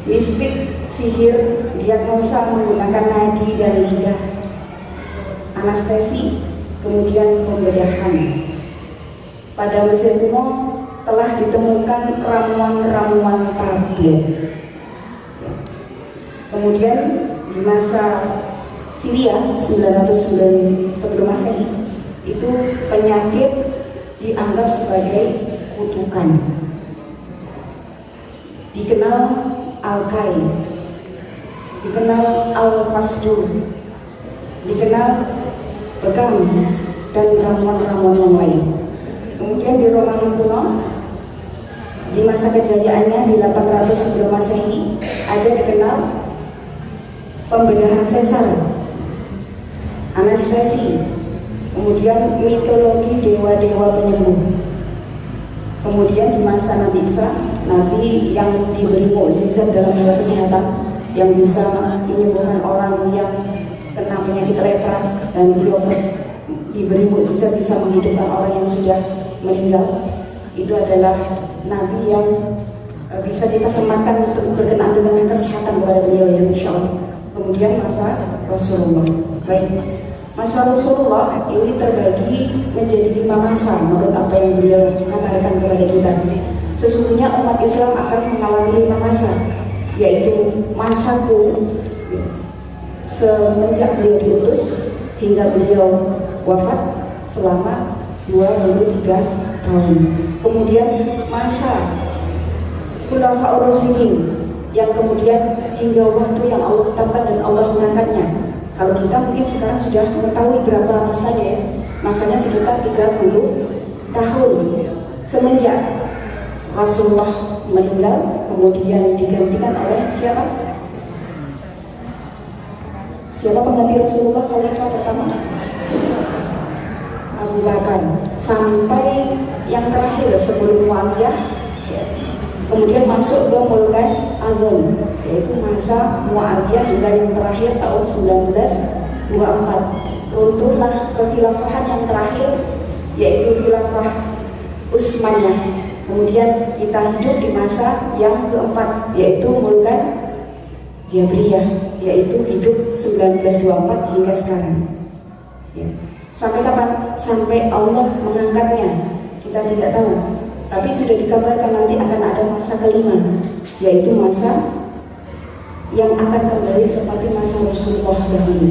Speaker 1: mistik, sihir, diagnosa menggunakan nadi dan lidah, anestesi, kemudian pembedahan. Pada Mesir kuno telah ditemukan ramuan-ramuan tablet. Kemudian di masa Syria 909 sebelum Masehi itu penyakit dianggap sebagai kutukan. Dikenal Al-Kai, dikenal Al-Fasdur, dikenal bekam dan ramuan-ramuan yang lain. Kemudian di Romawi kuno di masa kejayaannya di 800 sebelum Masehi ada dikenal pembedahan sesar, anestesi, kemudian mitologi dewa-dewa penyembuh. Kemudian di masa Nabi Isa, Nabi yang diberi mukjizat dalam hal kesehatan, yang bisa menyembuhkan orang yang kena penyakit lepra, dan beliau diberi mukjizat bisa menghidupkan orang yang sudah meninggal. Itu adalah Nabi yang bisa kita sematkan untuk berkenaan dengan kesehatan kepada beliau ya, insya Allah. Kemudian masa Rasulullah. Baik, masa Rasulullah ini terbagi menjadi 5 masa menurut apa yang beliau katakan kepada kita. Sesungguhnya umat Islam akan mengalami 5 masa, yaitu masaku semenjak beliau diutus hingga beliau wafat selama 23 tahun. Kemudian masa Khulafaur Rasyidin yang kemudian hingga waktu yang Allah tetapkan dan Allah mengangkatnya. Kalau kita mungkin sekarang sudah mengetahui berapa masanya ya. Masanya sekitar 30 tahun semenjak Rasulullah meninggal, kemudian digantikan oleh siapa? Siapa pengganti Rasulullah khalifah pertama? Abu Bakar. Sampai yang terakhir sebelum Muawiyah, kemudian masuk ke Mulkan Agung, yaitu masa Muawiyah hingga yang terakhir tahun 1924. Runtuhlah kekhilafahan yang terakhir, yaitu khilafah Utsmaniyah. Kemudian kita hidup di masa yang keempat, yaitu Mulkan Jabriyah, yaitu hidup 1924 hingga sekarang ya. Sampai kapan? Sampai Allah mengangkatnya kita tidak tahu, tapi sudah dikabarkan nanti akan ada masa kelima, yaitu masa yang akan kembali seperti masa Rasulullah dahulu,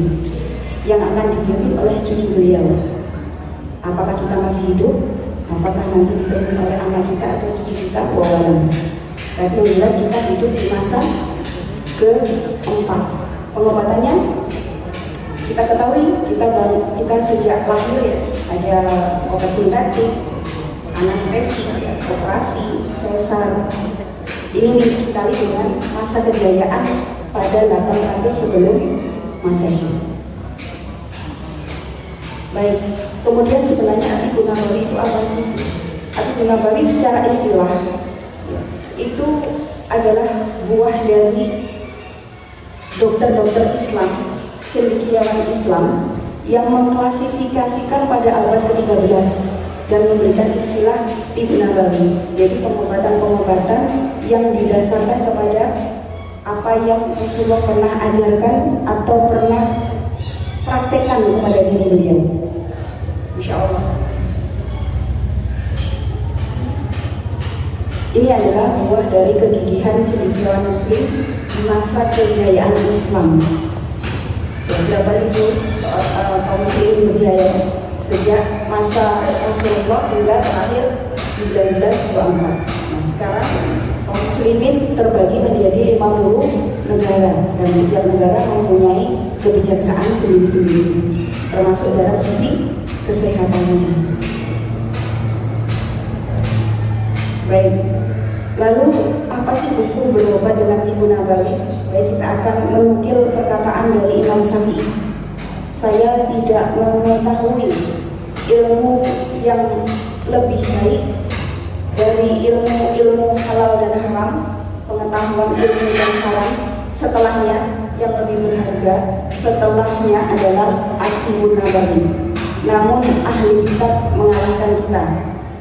Speaker 1: yang akan dipimpin oleh cucu beliau. Apakah kita masih hidup? Apakah nanti dipimpin oleh anak kita atau cucu kita? Wawalan. Tapi yang jelas kita hidup di masa keempat. Pengobatannya kita ketahui, kita sejak lahir ya, ada obat sintetik, anestesi, operasi, sesar. Ini mirip sekali dengan masa kejayaan pada 800 sebelum Masehi. Baik, kemudian sebenarnya Atiqun Nabawi itu apa sih? Atiqun Nabawi secara istilah itu adalah buah dari dokter-dokter Islam, cendekiawan Islam yang mengklasifikasikan pada abad ke-13 dan memberikan istilah tib nabawi. Jadi pengobatan-pengobatan yang didasarkan kepada apa yang Rasulullah pernah ajarkan atau pernah praktekkan kepada diri beliau. Insya Allah. Ini adalah buah dari kegigihan cendekiawan Muslim di masa kejayaan Islam. Berapa ribu kaum Muslimin berjaya sejak masa Rasulullah hingga terakhir 1924. Nah, sekarang kaum Muslimin terbagi menjadi 50 negara dan setiap negara mempunyai kebijaksanaan sendiri-sendiri, termasuk dalam sisi kesehatannya. Baik, lalu apa sih hukum berobat dengan tibu nabawi? Baik, kita akan menukil perkataan dari Imam Syafi'i. Saya tidak mengetahui ilmu yang lebih baik dari ilmu halal dan haram, pengetahuan ilmu yang haram. Setelahnya yang lebih berharga, setelahnya adalah at-tibun nabawi. Namun ahli kitab mengalahkan kita.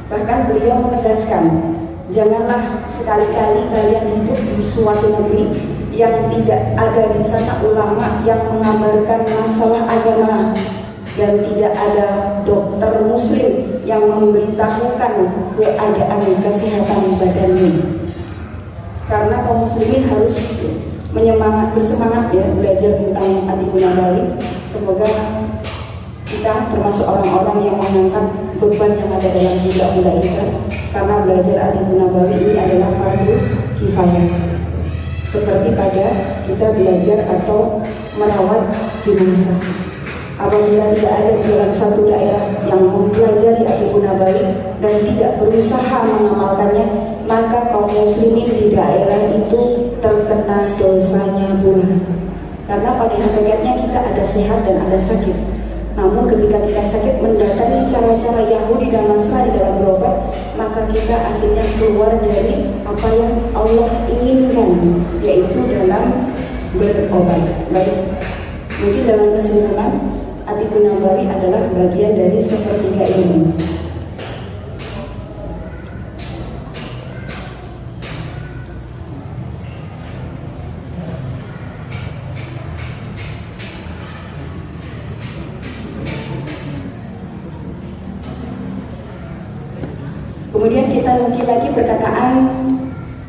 Speaker 1: Bahkan beliau menegaskan, janganlah sekali-kali kalian hidup di suatu negeri yang tidak ada di sana ulama yang mengabarkan masalah agama dan tidak ada dokter muslim yang memberitahukan keadaan kesehatan badannya. Karena kaum muslimin harus bersemangat ya belajar tentang at-tibun nabawi. Semoga kita termasuk orang-orang yang mengangkat beban yang ada dalam budak-budak kita, karena belajar at-tibun nabawi ini adalah fardu kifayah. Seperti pada kita belajar atau merawat jenazah. Apabila tidak ada di dalam satu daerah yang mempelajari at-tibun nabawi dan tidak berusaha mengamalkannya, maka kaum muslimin di daerah itu terkena dosanya pula. Karena pada hakikatnya kita ada sehat dan ada sakit. Namun ketika kita sakit mendatangi cara-cara Yahudi dan Nasrani dalam berobat, maka kita akhirnya keluar dari apa yang Allah inginkan, yaitu dalam berobat. Baik, mungkin dalam kesimpulan, at-tibun nabawi adalah bagian dari sepertiga ilmu. Kemudian kita mungkin lagi perkataan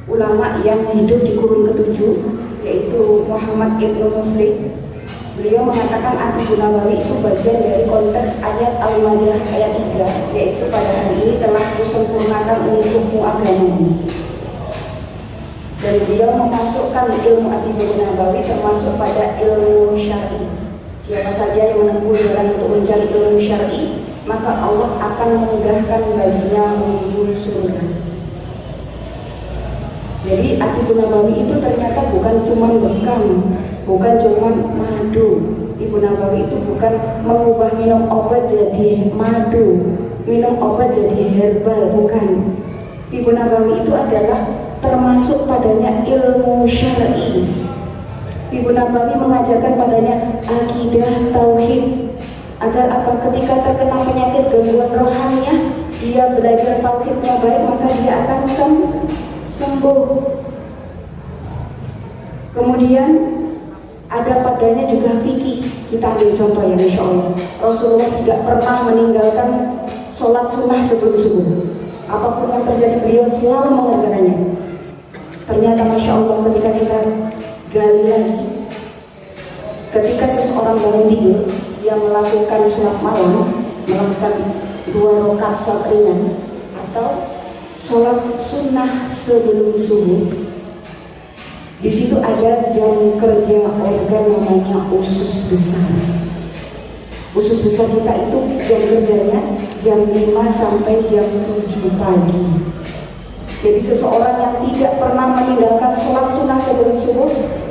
Speaker 1: ulama yang hidup di kurun ke-7, yaitu Muhammad Ibnu Muflih. Beliau mengatakan at-tibun nabawi itu bagian dari konteks ayat Al-Maidah ayat 3, yaitu pada hari ini telah kusempurnakan untukmu agamamu. Dan beliau memasukkan ilmu at-tibun nabawi termasuk pada ilmu syar'i. Siapa saja yang menempuh jalan untuk mencari ilmu syar'i, maka Allah akan memudahkan baginya menuju surga. Jadi at-tibun nabawi itu ternyata bukan cuma bekam, bukan cuma madu. Tibun nabawi itu bukan mengubah minum obat jadi madu, minum obat jadi herbal, bukan. Tibun nabawi itu adalah termasuk padanya ilmu syar'i. Tibun nabawi mengajarkan padanya akidah tauhid. Agar apa? Ketika terkena penyakit gangguan rohaniah, dia belajar tauhidnya baik, maka dia akan sembuh. Kemudian ada padanya juga fikih. Kita ambil contoh ya, insya Allah. Rasulullah tidak pernah meninggalkan sholat sunnah sebelum subuh. Apapun yang terjadi, beliau selalu mengerjakannya. Ternyata masya Allah, ketika kita gali lagi, ketika seseorang bangun tidur, yang melakukan sholat malam, melakukan 2 rakaat sholat ringan atau sholat sunnah sebelum subuh, di situ ada jam kerja organ namanya usus besar. Usus besar kita itu jam kerjanya jam 5 sampai jam 7 pagi. Jadi seseorang yang tidak pernah meninggalkan sholat sunnah sebelum subuh,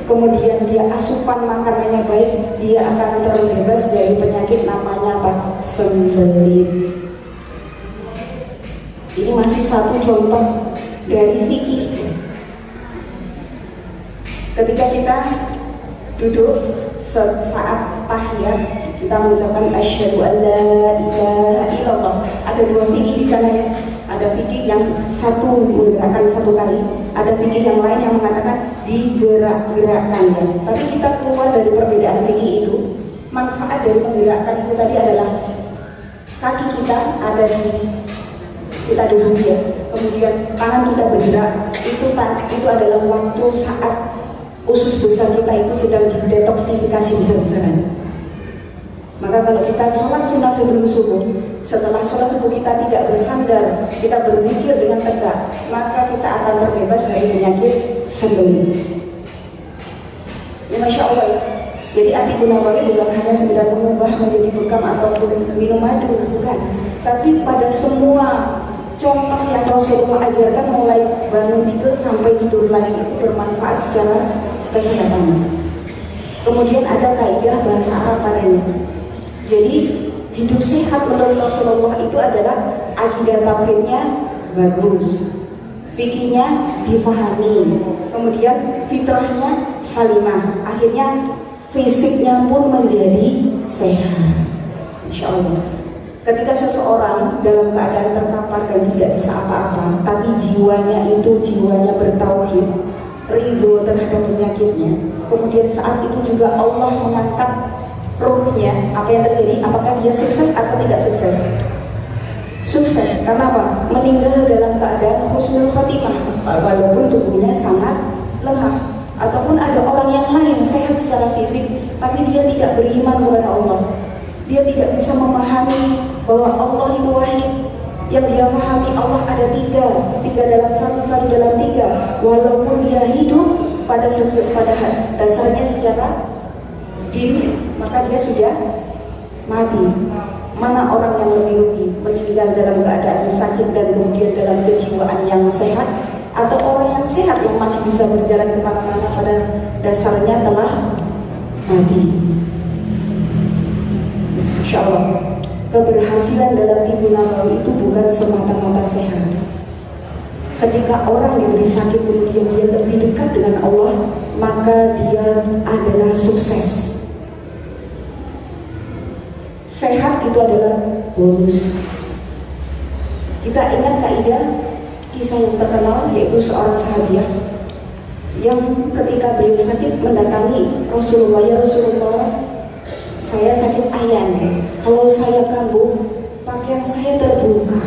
Speaker 1: kemudian dia asupan makanannya baik, dia akan terbebas dari penyakit namanya apa? Sembelit. Ini masih satu contoh dari fikih. Ketika kita duduk saat tahiyat, kita mengucapkan asyhadu an la ilaha illallah. Ada dua fikih di sana ya. Ada fikih yang satu menggerakkan satu kali, ada fikih yang lain yang mengatakan digerak-gerakkan ya. Tapi kita keluar dari perbedaan fikih itu. Manfaat dari menggerakkan itu tadi adalah kaki kita ada di kita duduk ya, kemudian tangan kita bergerak, itu adalah waktu saat usus besar kita itu sedang didetoksifikasi besar-besaran. Maka kalau kita sholat sunnah sebelum subuh, setelah sholat subuh kita tidak bersandar, kita berzikir dengan tegak, maka kita akan terbebas dari penyakit sembelih. Ya, Masya Allah ya. Jadi Atiqun Nawawi bukan hanya sekedar mengubah menjadi bekam ataupun minum madu, bukan. Tapi pada semua contoh yang Rasulullah ajarkan mulai bangun tidur sampai tidur lagi itu bermanfaat secara kesehatan. Kemudian ada kaidah bahasa Arab padanya. Jadi hidup sehat menurut Rasulullah itu adalah akidah tauhidnya bagus, fikihnya difahami, kemudian fitrahnya salimah, akhirnya fisiknya pun menjadi sehat. Insya Allah. Ketika seseorang dalam keadaan terkapar dan tidak bisa apa-apa, tapi jiwanya itu jiwanya bertauhid, ridho terhadap penyakitnya, kemudian saat itu juga Allah mengangkat ruhnya, apa yang terjadi? Apakah dia sukses atau tidak sukses? Sukses. Karena apa? Meninggal dalam keadaan husnul khotimah, walaupun tubuhnya sangat lemah. Ataupun ada orang yang lain sehat secara fisik, tapi dia tidak beriman kepada Allah. Dia tidak bisa memahami bahwa Allah itu wahid. Yang dia pahami Allah ada tiga dalam satu dalam tiga. Walaupun dia hidup pada dasarnya secara diri, maka dia sudah mati. Mana orang yang lebih rugi, meninggal dalam keadaan sakit dan kemudian dalam kejiwaan yang sehat, atau orang yang sehat yang masih bisa berjalan kemana-mana pada dasarnya telah mati. Insya Allah, keberhasilan dalam Atiqun Nawawi itu bukan semata-mata sehat. Ketika orang diberi sakit kemudian dia lebih dekat dengan Allah, maka dia adalah sukses. Sehat itu adalah bonus. Kita ingat kaidah kisah yang terkenal, yaitu seorang sahabiah yang ketika beliau sakit mendatangi Rasulullah, ya Rasulullah, saya sakit ayan, kalau saya kambuh pakaian saya terbuka,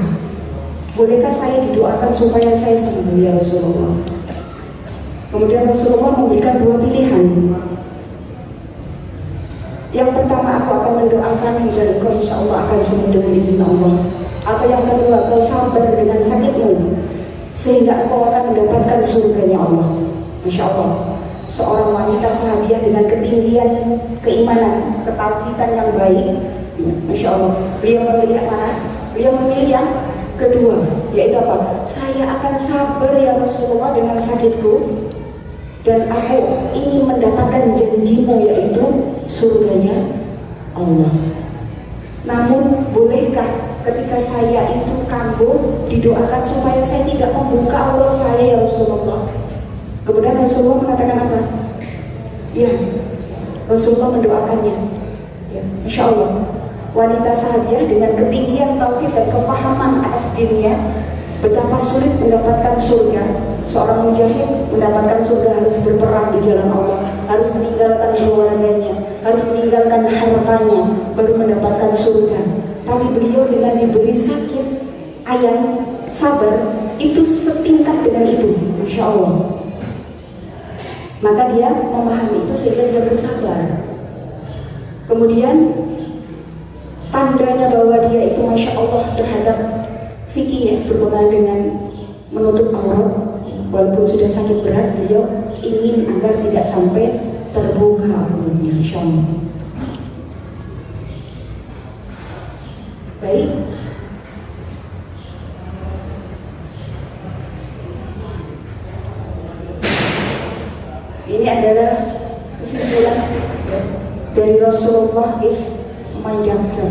Speaker 1: bolehkah saya didoakan supaya saya sembuh ya Rasulullah? Kemudian Rasulullah memberikan dua pilihan. Yang pertama, aku akan mendoakan dan engkau insya Allah akan sembuh dengan izin Allah. Atau yang kedua, kau sabar dengan sakitmu sehingga engkau akan mendapatkan surganya Allah. Masya Allah, seorang wanita sahabiah dengan ketinggian keimanan, ketauhidan yang baik. Masya Allah, beliau memilih yang mana? Beliau memilih yang kedua, yaitu apa? Saya akan sabar ya Rasulullah dengan sakitku, dan aku ingin mendapatkan janjimu, yaitu surganya Allah. Namun bolehkah ketika saya itu kambuh didoakan supaya saya tidak membuka aurat saya ya Rasulullah? Kemudian Rasulullah mengatakan apa? Ya, Rasulullah mendoakannya. Ya, Masya Allah, wanita sahabiah dengan ketinggian tauhid dan kepahaman atas dunia, betapa sulit mendapatkan surga. Seorang mujahid mendapatkan surga harus berperang di jalan Allah, harus meninggalkan keluarganya, harus meninggalkan hartanya, baru mendapatkan surga. Tapi beliau dengan diberi sakit ayan, sabar, itu setingkat dengan itu, Masya Allah. Maka dia memahami itu sehingga dia bersabar. Kemudian tandanya bahwa dia itu Masya Allah terhadap fikih ya, berhubungan dengan menutup aurat, walaupun sudah sakit berat, beliau ingin agar tidak sampai terbuka auratnya, Insya Allah. Baik. Ini adalah kesimpulan dari Rasulullah is my doctor.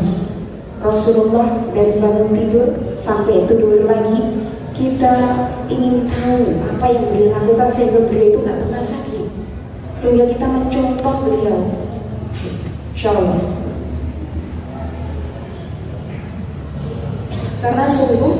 Speaker 1: Rasulullah dari bangun tidur sampai tidur lagi, kita ingin tahu apa yang beliau lakukan sehingga beliau itu gak pernah sakit. sehingga kita mencontoh beliau. Insyaallah. Karena sungguh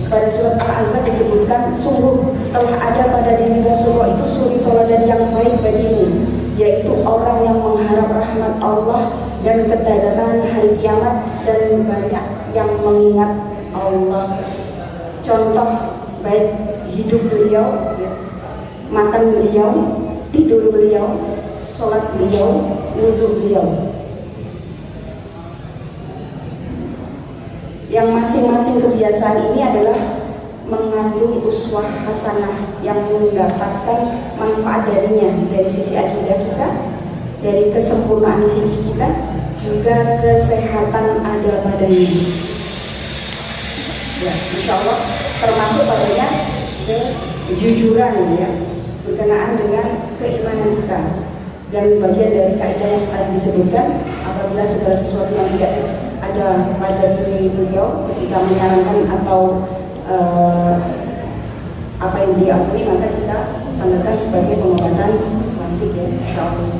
Speaker 1: pada surat Al-Ahzab disebutkan, sungguh telah ada pada diri Rasulullah itu suri teladan yang baik bagimu, yaitu orang yang mengharap rahmat Allah dan kedatangan hari kiamat dan banyak yang mengingat Allah. Contoh baik hidup beliau, makan beliau, tidur beliau, sholat beliau, wudhu beliau. Yang masing-masing kebiasaan ini adalah mengandung uswah hasanah yang mendapatkan manfaat darinya, dari sisi akidah kita, dari kesempurnaan fikih kita, juga kesehatan ada padanya. Ya, insya Allah termasuk padanya kejujuran ya, berkenaan dengan keimanan kita. Dan bagian dari kaidah yang tadi disebutkan, apabila segala sesuatu yang tidak ada pada diri beliau ketika menyarankan atau apa yang dia akui, maka kita sandarkan sebagai pengobatan klasik ya, insyaallah.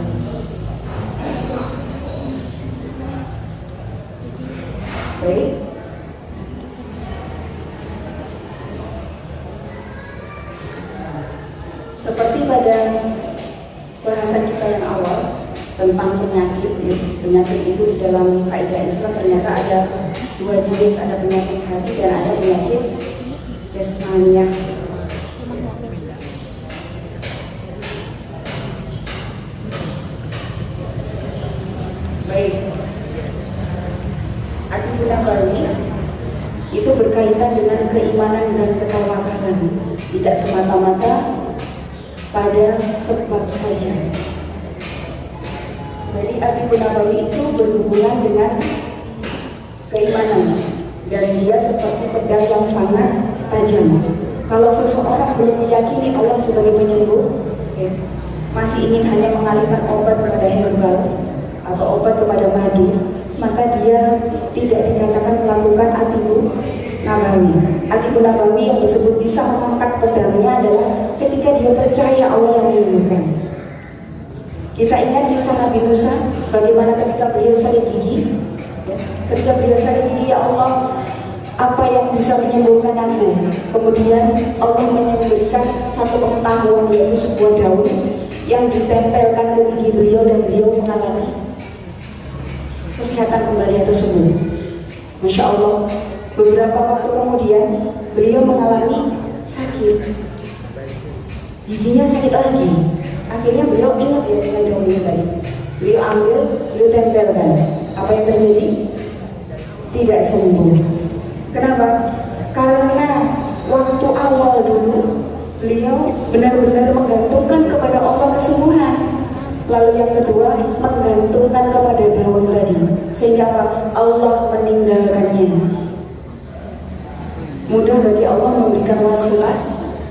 Speaker 1: Baik. Seperti pada bahasan kita yang awal tentang penyakit, ya. Penyakit itu di dalam kaidah Islam ternyata ada dua jenis, ada penyakit hati dan ada penyakit jasmaniah. Baik, At-Tibun Nabawi itu berkaitan dengan keimanan dan ketawakalan, tidak semata-mata pada sebab saja. Jadi At-Tibun Nabawi itu berhubungan dengan keimanan, dan dia seperti pedang yang sangat tajam. Kalau seseorang belum meyakini Allah sebagai penyembuh, ya, masih ingin hanya mengalihkan obat kepada herbal atau obat kepada madu, maka dia tidak dikatakan melakukan At-Tibun Nabawi. At-Tibun Nabawi yang disebut bisa mengangkat pedangnya adalah ketika dia percaya Allah yang menyembuhkan. Kita ingat kisah Nabi Musa, bagaimana ketika beliau sakit gigi, ya, ketika beliau sakit gigi, ya Allah, apa yang bisa menyembuhkan aku? Kemudian Allah memberikan satu pengetahuan, yaitu sebuah daun yang ditempelkan ke gigi beliau dan beliau mengalami kesehatan kembali atau sembuh. Masya Allah, beberapa waktu kemudian beliau mengalami sakit, giginya sakit lagi. Akhirnya beliau ingat ya dengan daun ini tadi. Beliau ambil, beliau tempelkan. Apa yang terjadi? Tidak sembuh. Kenapa? Karena waktu awal dulu beliau benar-benar menggantungkan kepada Allah kesembuhan. Lalu yang kedua, menggantungkan kepada daun tadi, sehingga Allah meninggalkannya. Mudah bagi Allah memberikan wasilah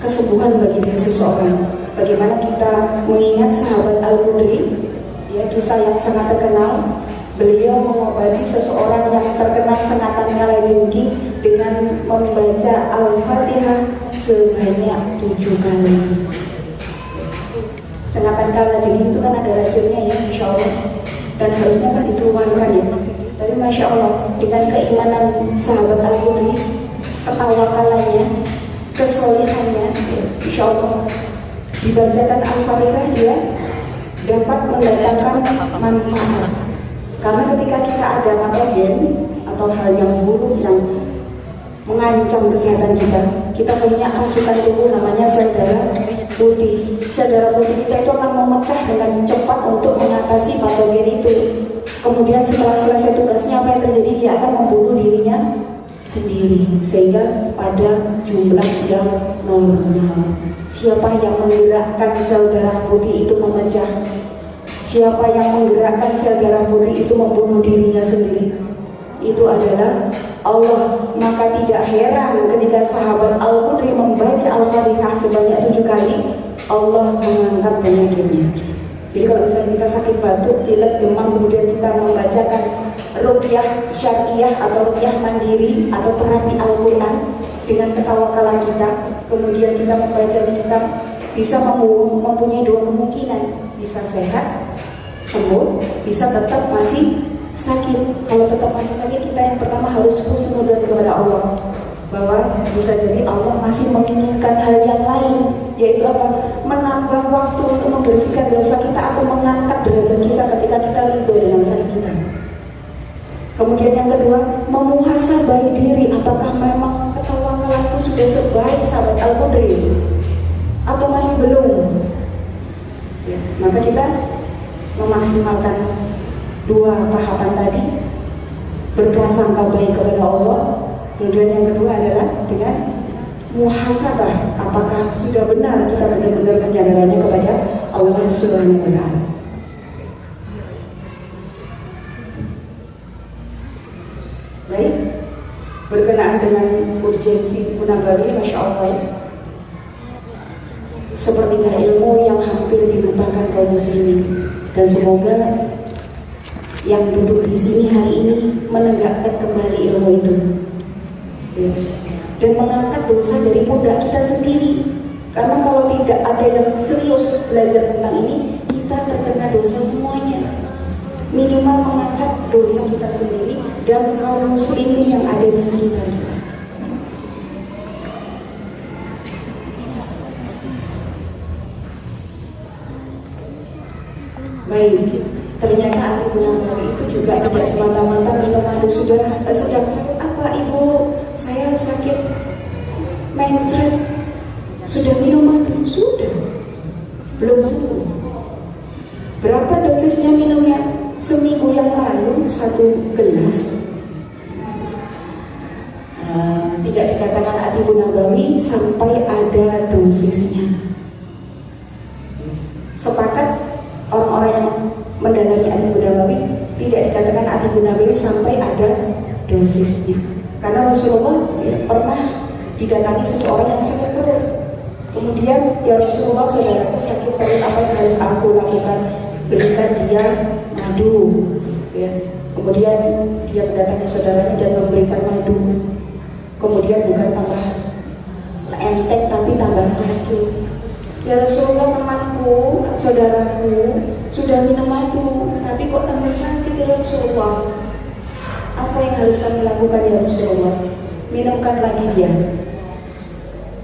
Speaker 1: kesembuhan bagi diri seseorang. Bagaimana kita mengingat sahabat Al-Qudri, ya, kisah yang sangat terkenal. Beliau mengobati seseorang yang terkena sengatan kalajengking dengan membaca Al-Fatihah sebanyak 7 kali. Sengatan kalajengking itu kan ada racunnya ya, insya Allah, dan harusnya kan dikeluarkan ya. Tapi masya Allah, dengan keimanan sahabat Al-Qudri, ketawakalannya, kesolihannya, ya, insya Allah dibacakan Al-Fatihah dia dapat mendatangkan manfaat. Karena ketika kita ada patogen atau hal yang buruk yang mengancam kesehatan kita, kita punya pasukan tubuh namanya sel darah putih. Sel darah putih kita itu akan memecah dengan cepat untuk mengatasi patogen itu. Kemudian setelah selesai tugasnya, apa yang terjadi? Dia akan membunuh dirinya sendiri, sehingga pada jumlah yang normal. Siapa yang menggerakkan sel darah putih itu memecah? Siapa yang menggerakkan sel darah putih itu membunuh dirinya sendiri? Itu adalah Allah. Maka tidak heran ketika sahabat Al-Qudri membaca Al-Fatihah sebanyak 7 kali, Allah mengangkat penyakitnya. Jadi kalau misalnya kita sakit batuk, pilek, demam, kemudian kita membacakan ruqyah syariah atau ruqyah mandiri atau terapi Al-Quran dengan ketawakalan kita, kemudian kita membaca kitab bisa mempunyai dua kemungkinan, bisa sehat, sembuh, bisa tetap masih sakit. Kalau tetap masih sakit, kita yang pertama harus husnudzon kepada Allah, bahwa bisa jadi Allah masih menginginkan hal yang lain, yaitu apa? Menambah waktu untuk membersihkan dosa kita atau mengangkat derajat kita ketika kita ridho dengan sakit kita. Kemudian yang kedua, memuhasabah diri, apakah memang ketawakalku sudah sebaik sahabat Al-Qudri atau masih belum? Ya, maka kita memaksimalkan dua tahapan tadi, berprasangka baik kepada Allah. Kemudian yang kedua adalah dengan muhasabah, apakah sudah benar kita benar-benar penyadarannya kepada Allah Subhanahu wa Ta'ala. Baik, berkenaan dengan urgensi Nabawi, Masya Allah ya, sepertinya ilmu yang hampir dilupakan kaum muslimin, dan semoga yang duduk di sini hari ini menegakkan kembali ilmu itu ya, dan mengangkat dosa dari pundak kita sendiri. Karena kalau tidak ada yang serius belajar tentang ini, kita terkena dosa semuanya. Minimal mengangkat dosa kita sendiri dan kaum muslimin yang ada di sekitar kita. Baik, ternyata anti penyakit itu juga tidak semata-mata minum madu. Sudah sedang sakit apa ibu? Saya sakit mencret. Sudah minum madu? Sudah. Belum sembuh. Berapa dosisnya minumnya? Seminggu yang lalu 1 gelas. Tidak dikatakan Atibun Nabawi sampai ada dosisnya. Sepakat orang-orang yang mendalami Atibun Nabawi, tidak dikatakan Atibun Nabawi sampai ada dosisnya. Karena Rasulullah pernah didatangi seseorang yang sakit perut. Kemudian, ya Rasulullah, saudaraku sakit perut, apa yang harus aku lakukan? Berikan dia madu ya. Kemudian dia mendatangi saudaranya dan memberikan madu. Kemudian bukan tambah enteng tapi tambah sakit. Ya Rasulullah, temanku, saudaraku sudah minum madu tapi kok tambah sakit ya Rasulullah. Apa yang harus kami lakukan ya Rasulullah? Minumkan lagi dia.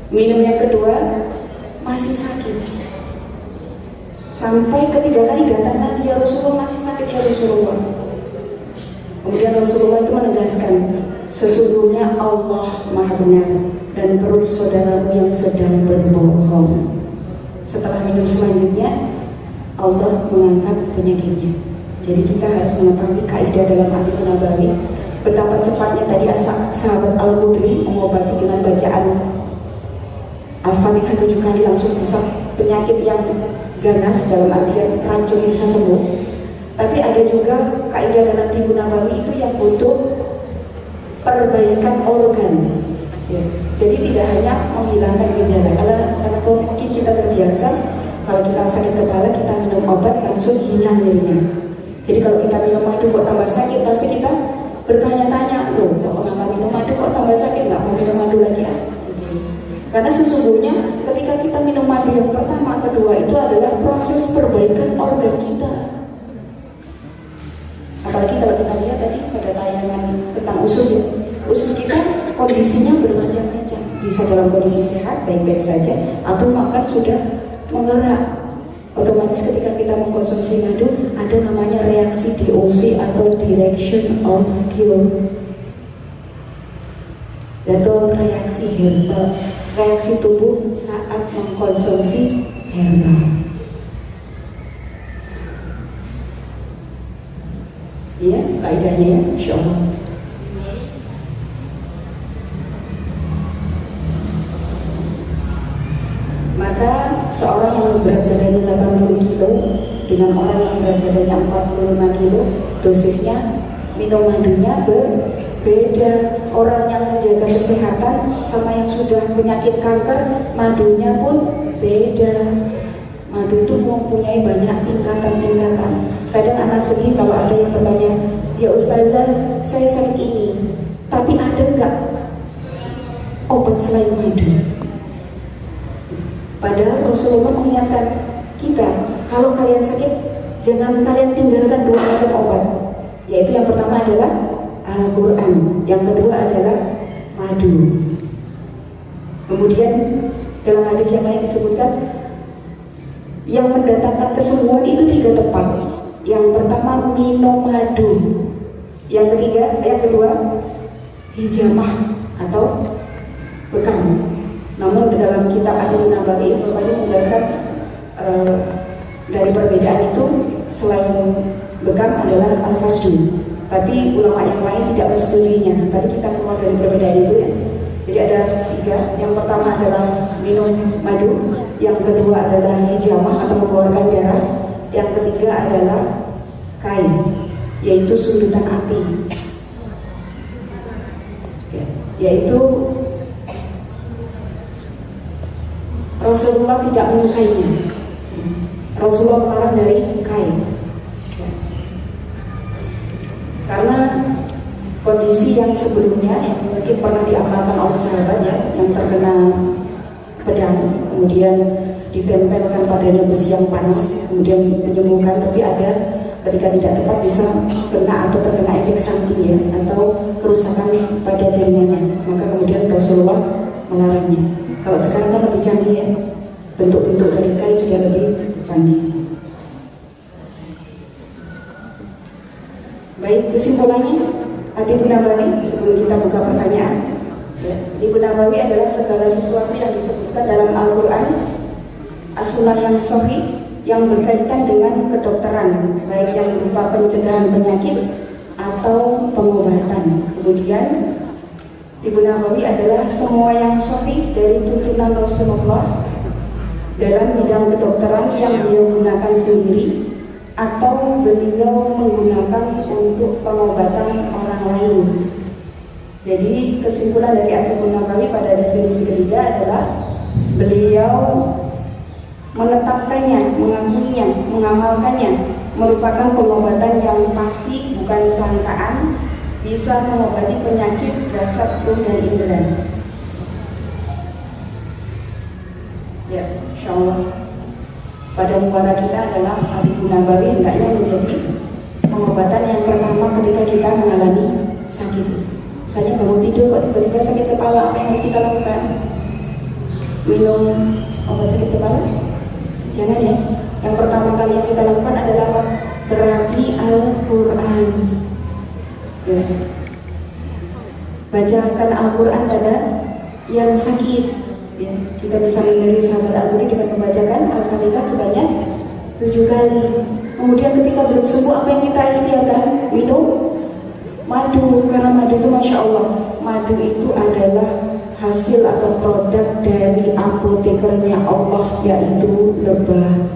Speaker 1: Minum yang kedua masih sakit. Sampai ketiga kali datang lagi, ya Rasulullah masih sakit ya Rasulullah. Kemudian Rasulullah itu menegaskan, sesungguhnya Allah Maha Benar dan perut saudaramu yang sedang berbohong. Setelah minum selanjutnya, Allah mengangkat penyakitnya. Jadi kita harus mengetahui kaidah dalam Atibun Nabawi. Betapa cepatnya tadi sahabat Al-Qudri mengobati dengan bacaan Al-Fatihah 7 kali langsung bisa penyakit yang ganas, dalam artian racun bisa sembuh. Tapi ada juga kaidah dalam Atibun Nabawi itu yang butuh perbaikan organ ya. Jadi tidak hanya menghilangkan gejala. Karena mungkin kita terbiasa kalau kita sakit kepala kita minum obat langsung hilang jadinya. Jadi kalau kita minum madu kok tambah sakit, pasti kita bertanya-tanya, loh kok kenapa minum madu kok tambah sakit, nggak mau minum madu lagi ya? Karena sesungguhnya ketika kita minum madu yang pertama, kedua itu adalah proses perbaikan organ kita. Apalagi kalau kita lihat tadi pada tayangan tentang usus ya, usus kita kondisinya bermacam-macam. Bisa dalam kondisi sehat, baik-baik saja, atau bahkan sudah menggerak. Otomatis ketika kita mengkonsumsi madu, ada namanya reaksi DOC atau direction of cure, atau reaksi herbal, reaksi tubuh saat mengkonsumsi herbal. Iya, kaidahnya ya, insya Allah. Maka seorang yang berat badannya 80 kilo dengan orang yang berat badannya 45 kilo, dosisnya minum madunya berbeda. Orang yang menjaga kesehatan sama yang sudah penyakit kanker, madunya pun beda. Madu itu mempunyai banyak tingkatan-tingkatan. Kadang anak sedih kalau ada yang bertanya, ya Ustazah, saya sakit ini, tapi ada nggak obat selain madu? Padahal Rasulullah mengingatkan kita, kalau kalian sakit, jangan kalian tinggalkan dua macam obat. Yaitu yang pertama adalah Al-Quran, yang kedua adalah madu. Kemudian dalam hadis yang lain disebutkan, yang mendatangkan kesembuhan itu 3 tempat. Yang pertama minum madu, yang kedua hijamah atau bekam. Namun dalam kitab Adil Nabawi menjelaskan dari perbedaan itu selain bekam adalah al-fasdu. Tapi ulama yang lain tidak bersetujunya. Tadi kita keluar dari perbedaan itu ya. Jadi ada 3. Yang pertama adalah minum madu, yang kedua adalah hijamah atau mengeluarkan darah, yang ketiga adalah kain, yaitu sundutan api. Yaitu Rasulullah tidak menyukainya. Rasulullah melarang dari kain. Karena kondisi yang sebelumnya yang mungkin pernah diamalkan oleh sahabat ya, yang terkena pedang, kemudian ditempelkan padanya besi yang panas, kemudian menyembuhkan, tapi ada ketika tidak tepat bisa kena atau terkena efek samping ya, atau kerusakan pada jaringannya, maka kemudian Rasulullah melarangnya. Kalau sekarang kan lebih canggih ya, bentuk-bentuk berikai sudah lebih canggih. Baik, kesimpulannya At-Tibbun Nabawi, sebelum kita buka pertanyaan ya, At-Tibbun Nabawi adalah segala sesuatu yang disebutkan dalam Al-Quran, as-sunnah yang sahih yang berkaitan dengan kedokteran, baik yang berupa pencegahan penyakit atau pengobatan. Kemudian At-Tibbun Nabawi adalah semua yang sahih dari tuntunan Rasulullah dalam bidang kedokteran yang beliau gunakan sendiri atau beliau menggunakan untuk pengobatan orang lain. Jadi kesimpulan dari At-Tibbun Nabawi pada definisi ketiga adalah beliau menetapkannya, mengakuinya, mengamalkannya merupakan pengobatan yang pasti, bukan sangkaan, bisa mengobati penyakit jasad, ruh, dan indera. Ya, insyaallah pada muara kita adalah At-Tibbun Nabawi hendaknya menjadi pengobatan yang pertama ketika kita mengalami sakit. Misalnya bangun tidur kok tiba-tiba sakit kepala, apa yang harus kita lakukan? Minum obat sakit kepala? Jangan ya. Yang pertama kali yang kita lakukan adalah apa? Terapi Al-Quran ya. Bacakan Al-Quran pada yang sakit ya. Kita bisa mengenali sahabat Al-Quran dengan membacakan Al-Fatihah sebanyak 7 kali. Kemudian ketika belum sembuh, apa yang kita ikhtiarkan? Minum madu. Karena madu itu Masya Allah, madu itu adalah hasil atau produk dari apotekernya Allah, yaitu lebah.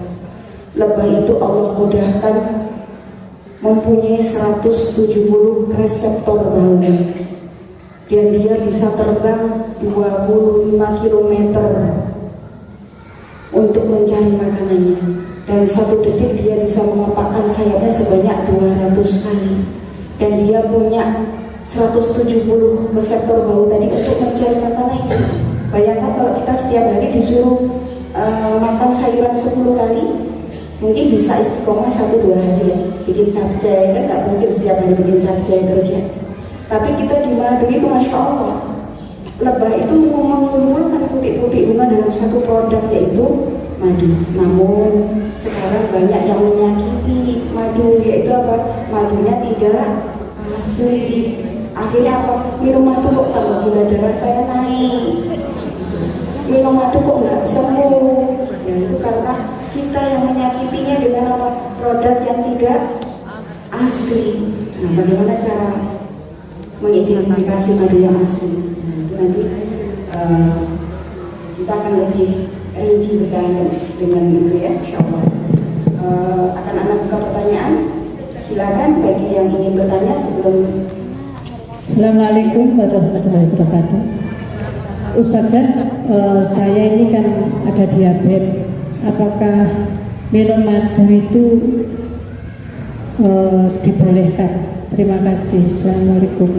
Speaker 1: Lebah itu Allah mudahkan mempunyai 170 reseptor bau, dan dia bisa terbang 25 km untuk mencari makanannya, dan 1 detik dia bisa mengepakkan sayapnya sebanyak 200 kali, dan dia punya 170 reseptor bau tadi untuk mencari makanannya. Bayangkan kalau kita setiap hari disuruh makan sayuran 10 kali, mungkin bisa istiqomah 1-2 hari ya. Bikin capcay, kan gak mungkin setiap hari bikin capcay terus ya. Tapi kita di madu itu Masya Allah, lebah itu mengumpulkan putik-putik bunga dalam satu produk, yaitu madu. Namun sekarang banyak yang menyakiti madu, yaitu apa? Madunya tidak asli. Akhirnya apa? Minum madu kok tambah gula darah saya naik, minum madu kok nggak sembuh. Ya itu karena kita yang menyakitinya dengan apa? Produk yang tidak asli. Nah, bagaimana cara mengidentifikasi madu yang asli? Nah, itu nanti kita akan lebih rinci dengan itu ya, insyaallah. Akan anak buka pertanyaan. Silakan bagi yang ingin bertanya sebelum.
Speaker 2: Assalamualaikum warahmatullahi wabarakatuh. Ustazah, saya ini kan ada diabetes. Apakah minum madu itu dibolehkan? Terima kasih. Assalamualaikum.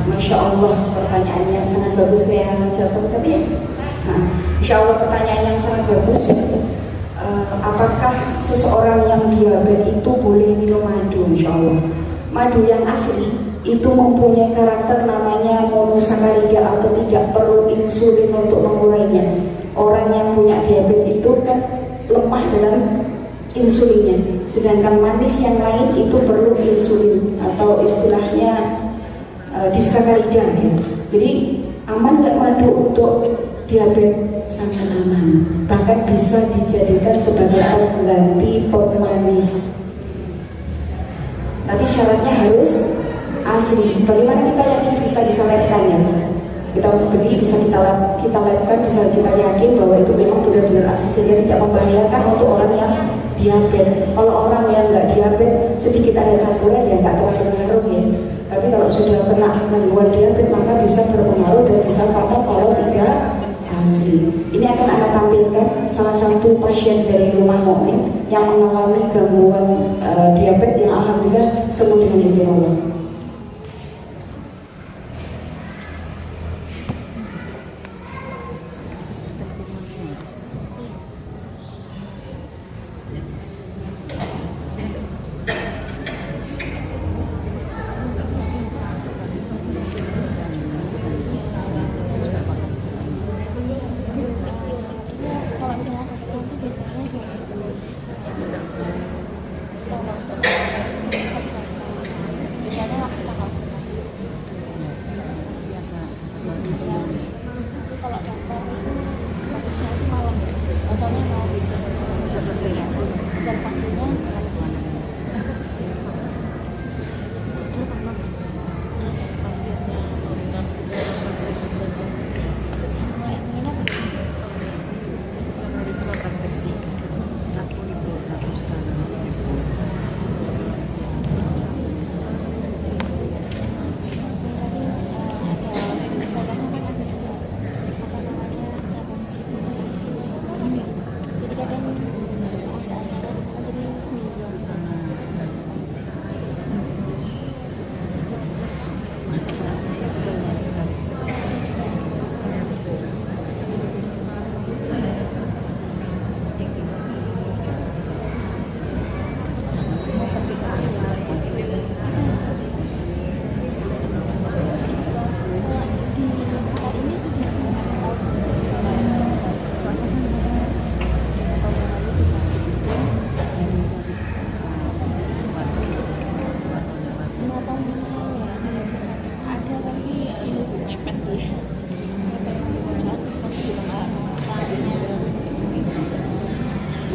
Speaker 1: Masya Allah, pertanyaan yang sangat bagus. Saya jawab satu-satu ya. Nah, insya Allah pertanyaan yang sangat bagus. Apakah seseorang yang diabetes itu boleh minum madu? Insya Allah. Madu yang asli itu mempunyai karakter namanya monosakarida atau tidak perlu insulin untuk mengurainya. Orang yang punya diabetes itu kan lemah dalam insulinnya, sedangkan manis yang lain itu perlu insulin atau istilahnya disakarida ya. Jadi aman nggak madu untuk diabetes? Sangat aman, bahkan bisa dijadikan sebagai pengganti pemanis. Tapi syaratnya harus asli. Bagaimana kita yakin bisa disaletkan ya? Kita beli, bisa kita lakukan, bisa kita yakin bahwa itu memang benar-benar asli sehingga tidak membahayakan untuk orang yang diabetes. Kalau orang yang nggak diabetes sedikit ada campuran ya nggak terlalu pengaruh ya. Tapi kalau sudah kena gangguan diabetes maka bisa berpengaruh dan bisa fatal kalau tidak asli. Ini akan Anda tampilkan salah satu pasien dari Rumah Mukmin yang mengalami gangguan diabetes yang alhamdulillah sembuh dengan izin Allah.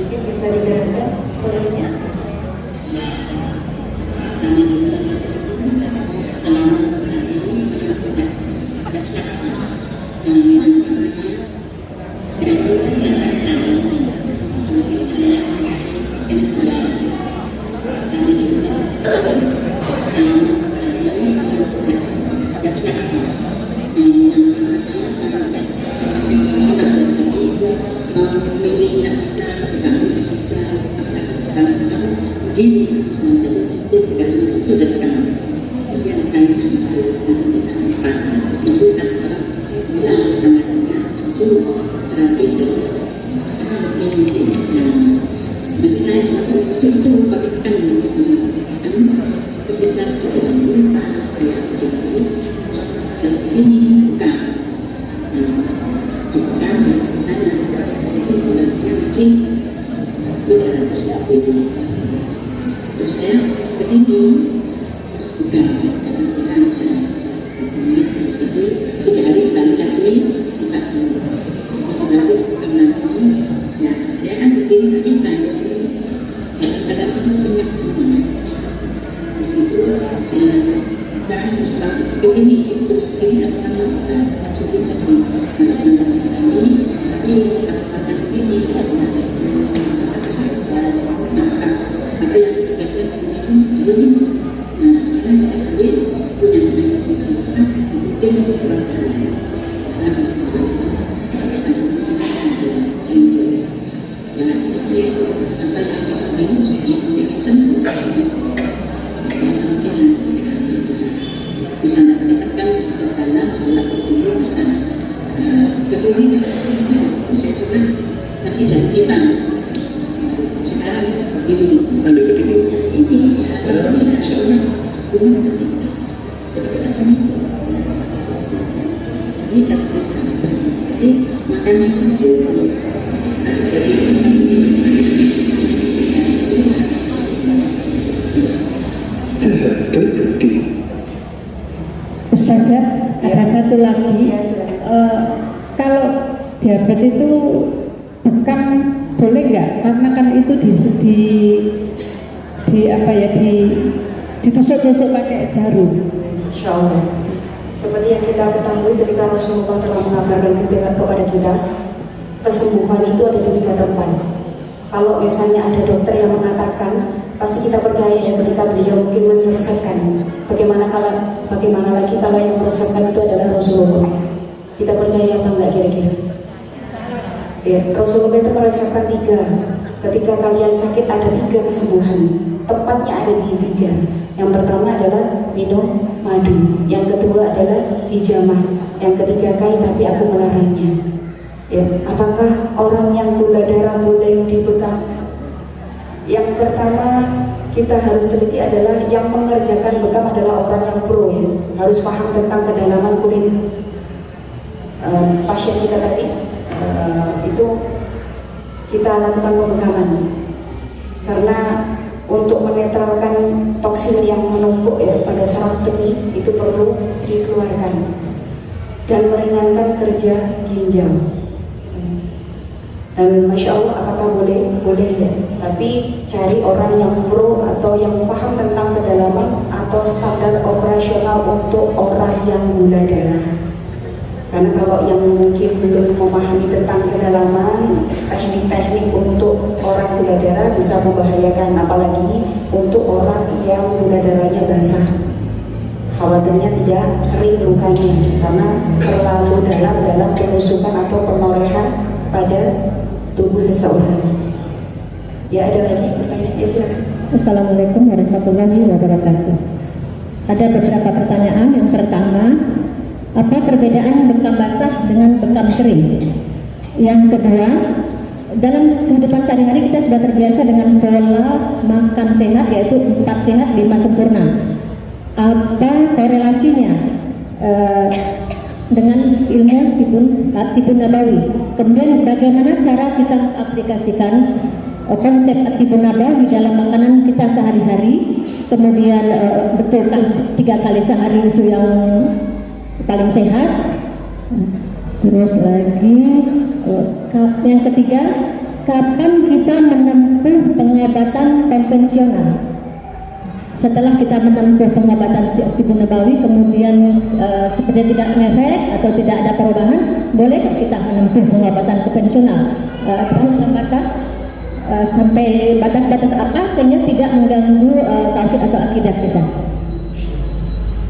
Speaker 1: Mungkin bisa dijelaskan poinnya.
Speaker 5: Bisa dikatakan karena anak itu
Speaker 4: Anda ketiga? Masya Allah.
Speaker 2: Ustazah, ada satu lagi.
Speaker 1: Ya, silakan.
Speaker 2: Kalau diabetes itu bekam boleh nggak? Karena kan itu di apa ya, ditusuk-tusuk pakai jarum.
Speaker 1: Insya Allah. Seperti yang kita ketahui ketika Rasulullah telah mengabarkan kepada kita, kesembuhan itu ada di 3 tempat. Kalau misalnya ada dokter yang mengatakan, pasti kita percaya ya ketika beliau mungkin meresepkan. Bagaimana lagi kalau yang meresepkan itu adalah Rasulullah? Kita percaya apa enggak kira-kira? Ya, Rasulullah itu meresepkan 3. Ketika kalian sakit ada 3 kesembuhan. Tepatnya ada di 3. Yang pertama adalah minum madu. Yang kedua adalah hijamah. Yang ketiga kai tapi aku melarangnya. Ya, apakah orang yang gula darah boleh dibekam? Yang pertama kita harus teliti adalah yang mengerjakan bekam adalah orang yang pro ya. Harus paham tentang kedalaman kulit pasien kita tadi. Itu kita lakukan pembekaman karena untuk menetralkan toksin yang menumpuk ya pada saraf kemih itu perlu dikeluarkan dan meringankan kerja ginjal. Dan Masya Allah apakah boleh? Boleh ya. Tapi cari orang yang pro atau yang paham tentang kedalaman atau standar operasional untuk orang yang gula darah. Karena kalau yang mungkin belum memahami tentang kedalaman, teknik-teknik untuk orang gula darah bisa membahayakan, apalagi untuk orang yang gula darahnya basah. Khawatirnya tidak kering lukanya karena terlalu dalam penusukan atau penorehan pada tubuh seseorang. Ya, ada lagi pertanyaan? Ya, silakan.
Speaker 2: Assalamualaikum warahmatullahi wabarakatuh. Ada beberapa pertanyaan. Yang pertama, apa perbedaan bekam basah dengan bekam kering? Yang kedua, dalam kehidupan sehari-hari kita sudah terbiasa dengan pola makan sehat, yaitu 4 sehat 5 sempurna. Apa korelasinya dengan ilmu Tibun Nabawi? Kemudian bagaimana cara kita aplikasikan konsep Tibun Nabawi dalam makanan kita sehari-hari? Kemudian betulkah 3 kali sehari itu yang paling sehat? Terus lagi yang ketiga, kapan kita menempuh pengobatan konvensional? Setelah kita menempuh pengobatan Tibun Nabawi kemudian seperti tidak ngefek atau tidak ada perubahan, bolehkah kita menempuh pengobatan konvensional? Batas sampai batas-batas apa sehingga tidak mengganggu tauhid atau akidah kita?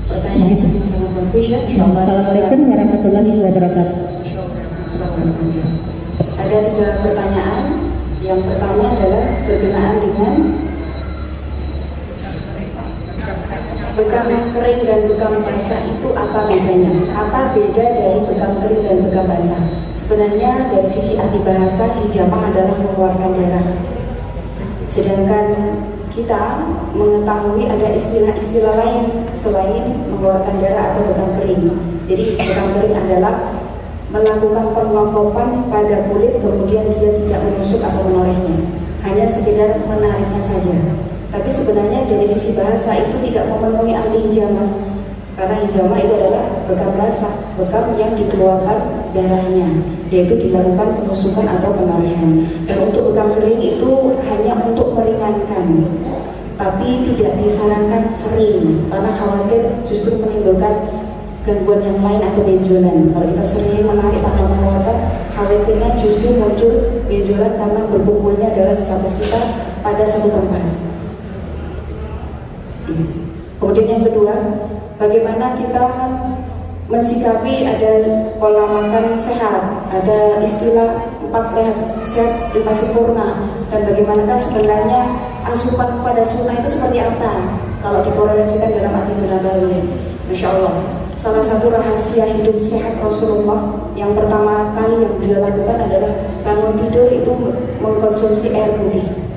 Speaker 1: Pertanyaan yang sangat bagus ya.
Speaker 2: Assalamualaikum warahmatullahi wabarakatuh.
Speaker 1: Ada 3 pertanyaan. Yang pertama adalah berkenaan dengan bekam kering dan bekam basah itu apa bedanya? Apa beda dari bekam kering dan bekam basah? Sebenarnya dari sisi ahli bahasa, hijamah adalah mengeluarkan darah. Sedangkan kita mengetahui ada istilah-istilah lain selain mengeluarkan darah atau bekam kering. Jadi bekam kering adalah melakukan pengokopan pada kulit kemudian dia tidak menusuk atau menorehnya, hanya sekedar menariknya saja. Tapi sebenarnya dari sisi bahasa itu tidak memenuhi arti hijamah, karena hijamah itu adalah bekam basah, bekam yang dikeluarkan darahnya, yaitu dilakukan penusukan atau penorehan. Dan untuk bekam kering itu hanya untuk meringankan, tapi tidak disarankan sering karena khawatir justru menimbulkan gangguan yang lain atau benjolan. Kalau kita sering menarik tanpa mengeluarkan, khawatirnya justru muncul benjolan karena berkumpulnya darah status kita pada satu tempat. Kemudian yang kedua, bagaimana kita mensikapi ada pola makan sehat, ada istilah 4 sehat 5 sempurna, dan bagaimanakah sebenarnya asupan kepada sunnah itu seperti apa kalau dikorelasikan dalam Tibun Nabawi. Masya Allah, salah satu rahasia hidup sehat Rasulullah yang pertama kali yang beliau lakukan adalah bangun tidur itu mengkonsumsi air putih.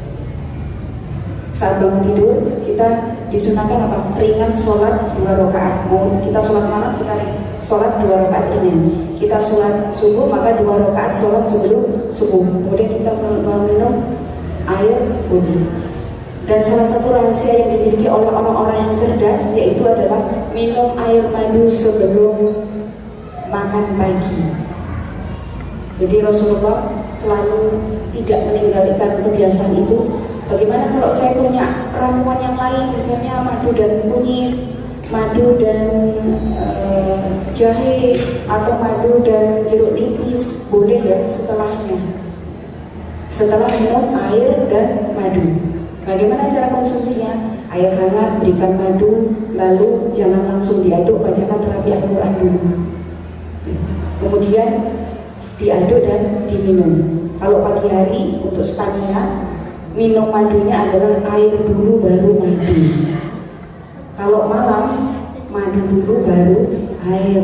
Speaker 1: saat bangun tidur kita disunahkan apa? Ringan sholat 2 rakaat. Mau kita sholat malam, kita sholat 2 rakaat ringan. Kita sholat subuh, maka 2 rakaat sholat sebelum subuh. Kemudian kita meminum air putih. Dan salah satu rahasia yang dimiliki oleh orang-orang yang cerdas yaitu adalah minum air madu sebelum makan pagi. Jadi Rasulullah selalu tidak meninggalkan kebiasaan itu. Bagaimana kalau saya punya ramuan yang lain, misalnya madu dan kunyit, madu dan jahe, atau madu dan jeruk nipis, boleh ya setelahnya, setelah minum air dan madu. Bagaimana cara konsumsinya? Air hangat, berikan madu, lalu jangan langsung diaduk, bacakan terapi Al-Quran dulu. Kemudian diaduk dan diminum. Kalau pagi hari untuk stamina, minum madunya adalah air dulu baru madu. Kalau malam, madu dulu baru air.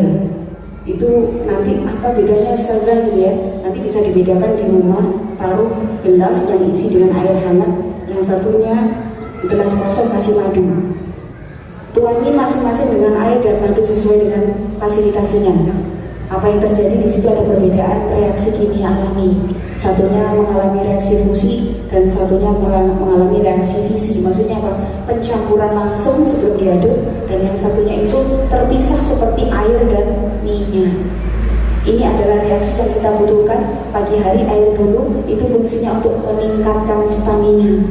Speaker 1: Itu nanti apa bedanya Ustazah gitu ya? Nanti bisa dibedakan di rumah. Taruh gelas yang isi dengan air hangat, yang satunya gelas kosong kasih madu. Tuangin masing-masing dengan air dan madu sesuai dengan fasilitasinya. Apa yang terjadi di situ ada perbedaan reaksi kimia alami. Satunya mengalami reaksi fusi dan satunya mengalami reaksi fisi. Maksudnya apa? Pencampuran langsung sebelum diaduk, dan yang satunya itu terpisah seperti air dan minyak. Ini adalah reaksi yang kita butuhkan. Pagi hari air dulu, itu fungsinya untuk meningkatkan stamina.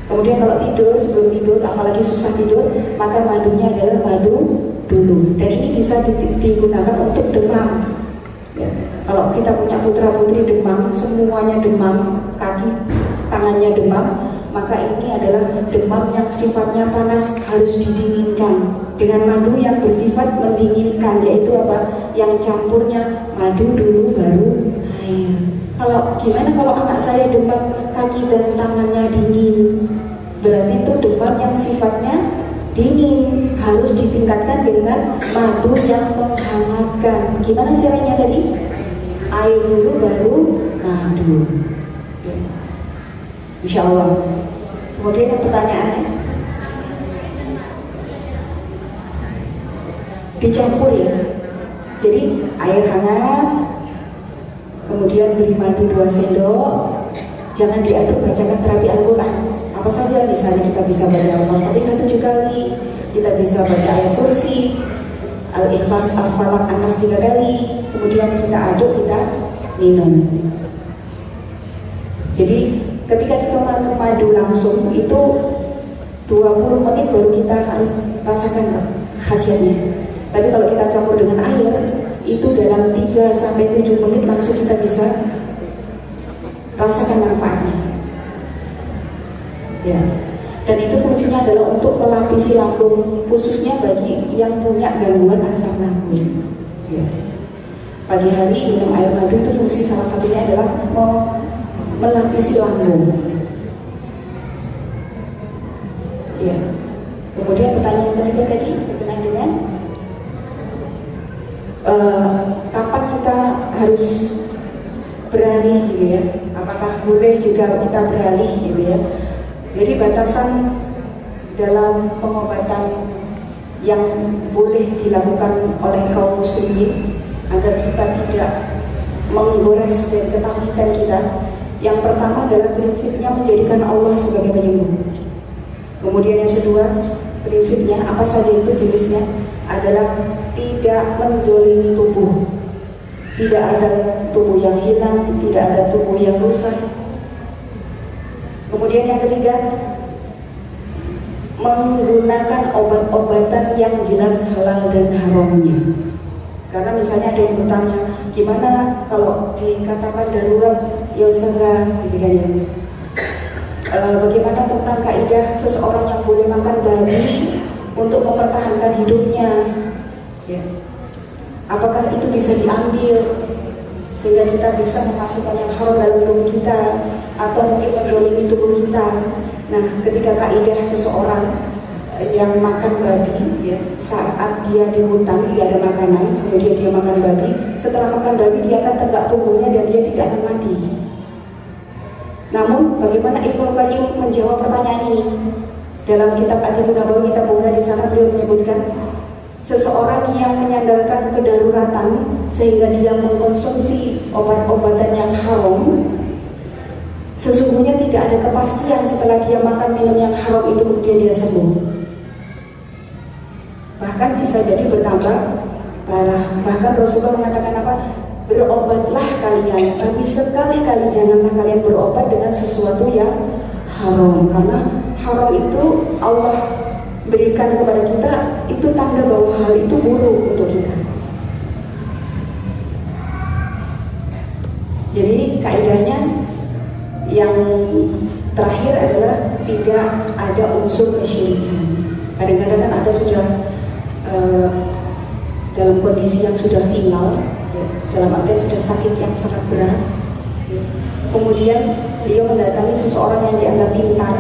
Speaker 1: Kemudian kalau tidur, sebelum tidur, apalagi susah tidur, maka madunya adalah madu dulu. Dan ini bisa digunakan untuk demam ya. Kalau kita punya putra putri demam, semuanya demam, kaki, tangannya demam, maka ini adalah demam yang sifatnya panas, harus didinginkan dengan madu yang bersifat mendinginkan, yaitu apa? Yang campurnya madu dulu baru air. Kalau gimana kalau anak saya demam, kaki dan tangannya dingin? Berarti itu demam yang sifatnya dingin, harus ditingkatkan dengan madu yang menghangatkan. Gimana caranya tadi? Air dulu baru madu. Insya Allah. Kemudian yang pertanyaannya, dicampur ya. Jadi air hangat, kemudian beri madu 2 sendok, jangan diaduk, bacakan terapi Al-Quran. Apa saja, misalnya kita bisa baca Al-Fatihah 7 kali, kita bisa baca ayat kursi, Al-Ikhlas, Al-Falaq, An-Nas 3 kali, kemudian kita aduk, kita minum. Jadi ketika kita minum madu langsung itu 20 menit baru kita harus rasakan khasiatnya. Tapi kalau kita campur dengan air, itu dalam 3-7 menit langsung kita bisa rasakan manfaatnya. Ya. Dan itu fungsinya adalah untuk melapisi lambung, khususnya bagi yang punya gangguan asam lambung. Ya. Pagi hari minum air madu itu fungsi salah satunya adalah melapisi lambung. Ya. Kemudian pertanyaan ketiga tadi berkenaan dengan kapan kita harus beralih gitu ya? Apakah boleh juga kita beralih gitu ya? Jadi batasan dalam pengobatan yang boleh dilakukan oleh kaum muslimin agar kita tidak menggores dari ketauhidan kita, yang pertama adalah prinsipnya menjadikan Allah sebagai penyembuh. Kemudian yang kedua, prinsipnya apa saja itu jenisnya adalah tidak mendolimi tubuh. Tidak ada tubuh yang hilang, tidak ada tubuh yang rusak. Kemudian yang ketiga, menggunakan obat-obatan yang jelas halal dan haramnya. Karena misalnya ada yang bertanya, gimana kalau dikatakan darurat, ya Ustazah, gitu kan ya. Bagaimana tentang kaidah seseorang yang boleh makan babi untuk mempertahankan hidupnya? Ya. Apakah itu bisa diambil sehingga kita bisa memasukkan yang haram dalam tubuh kita, atau mungkin mendolimi tubuh kita? Nah, ketika kaidah seseorang yang makan babi, ya, saat dia di hutan tidak ada makanan, kemudian dia makan babi, setelah makan babi dia akan tegak punggungnya dan dia tidak akan mati. Namun bagaimana Ibnu Qayyim menjawab pertanyaan ini? Dalam kitab At-Tibbun Nabawi kita buka di sana, beliau menyebutkan seseorang yang menyandarkan kedaruratan sehingga dia mengkonsumsi obat-obatan yang haram, sesungguhnya tidak ada kepastian setelah dia makan minum yang haram itu kemudian dia sembuh. Bahkan bisa jadi bertambah parah. Bahkan Rasulullah mengatakan apa? Berobatlah kalian, tapi sekali-kali janganlah kalian berobat dengan sesuatu yang haram, karena haram itu Allah berikan kepada kita, itu tanda bahwa hal itu buruk untuk kita. Jadi kaidahnya yang terakhir adalah tidak ada unsur kesyirikan. Kadang-kadang kan ada sudah dalam kondisi yang sudah final, dalam artian sudah sakit yang sangat berat, kemudian dia mendatangi seseorang yang dianggap pintar,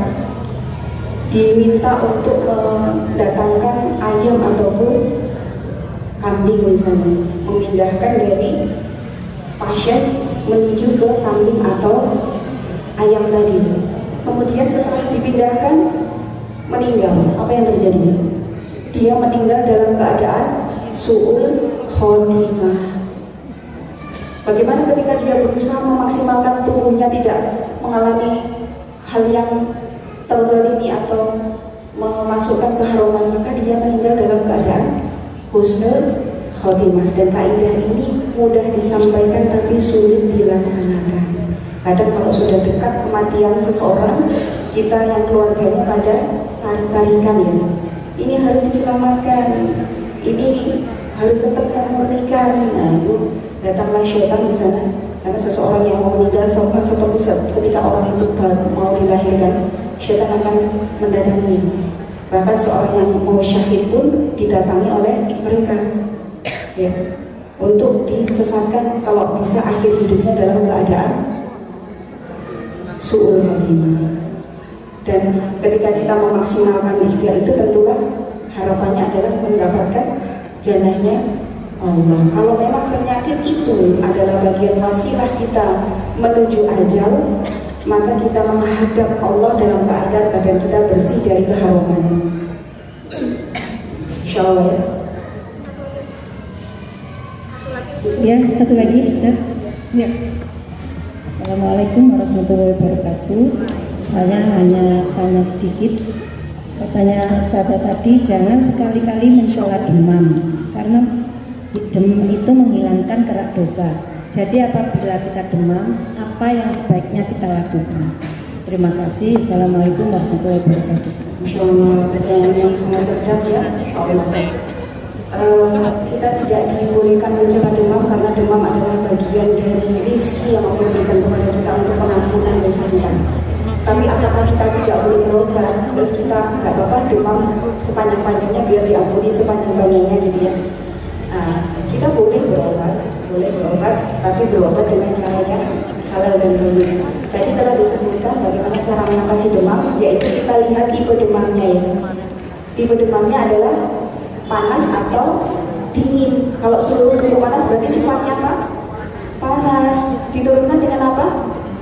Speaker 1: diminta untuk mendatangkan ayam ataupun kambing misalnya, memindahkan dari pasien menuju ke kambing atau ayam tadi. Kemudian setelah dipindahkan meninggal, apa yang terjadi? Dia meninggal dalam keadaan su'ul khotimah. Bagaimana ketika dia berusaha memaksimalkan tubuhnya tidak mengalami hal yang terzalimi atau memasukkan keharuman, maka dia meninggal dalam keadaan husnul khotimah. Dan kaidah ini mudah disampaikan tapi sulit dilaksanakan. Kadang kalau sudah dekat kematian seseorang, kita yang keluarganya pada tarik-tarikan ya, ini harus diselamatkan, ini harus tetap memurnikan. Nah itu datanglah syaitan di sana, karena seseorang yang mau meninggal sama seperti ketika orang itu baru mau dilahirkan, syaitan akan mendatangi. Bahkan seorang yang mau syahid pun didatangi oleh mereka, ya, untuk disesatkan kalau bisa akhir hidupnya dalam keadaan su'ul khotimah. Dan ketika kita memaksimalkan ikhtiar itu, tentulah harapannya adalah mendapatkan jannahnya Allah. Kalau memang penyakit itu adalah bagian wasilah kita menuju ajal, maka kita menghadap Allah dalam keadaan badan kita bersih dari keharuman. Insya Allah ya.
Speaker 2: Ya, satu lagi, Ustaz. Ya. Assalamualaikum warahmatullahi wabarakatuh. Saya hanya tanya sedikit. Katanya Ustazah tadi, jangan sekali-kali mencela demam, karena demam itu menghilangkan kerak dosa. Jadi apabila kita demam, apa yang sebaiknya kita lakukan? Terima kasih. Assalamualaikum warahmatullahi wabarakatuh.
Speaker 1: Insya Allah, pertanyaan yang sangat cerdas ya. Kita tidak dibolehkan mencela demam karena demam adalah bagian dari rezeki yang Allah berikan kepada kita untuk pengampunan dosa kita. Tapi apakah kita tidak boleh berobat? Terus kita nggak apa-apa demam sepanjang-panjangnya biar diampuni sepanjang-panjangnya gitu ya. Kita boleh berobat, tapi berobat dengan cara yang halal dan baik. Tadi telah disebutkan bagaimana cara mengatasi demam, yaitu kita lihat tipe demamnya ya. Tipe demamnya adalah panas atau dingin. Kalau seluruh tubuh panas berarti sifatnya apa? Panas. Diturunkan dengan apa?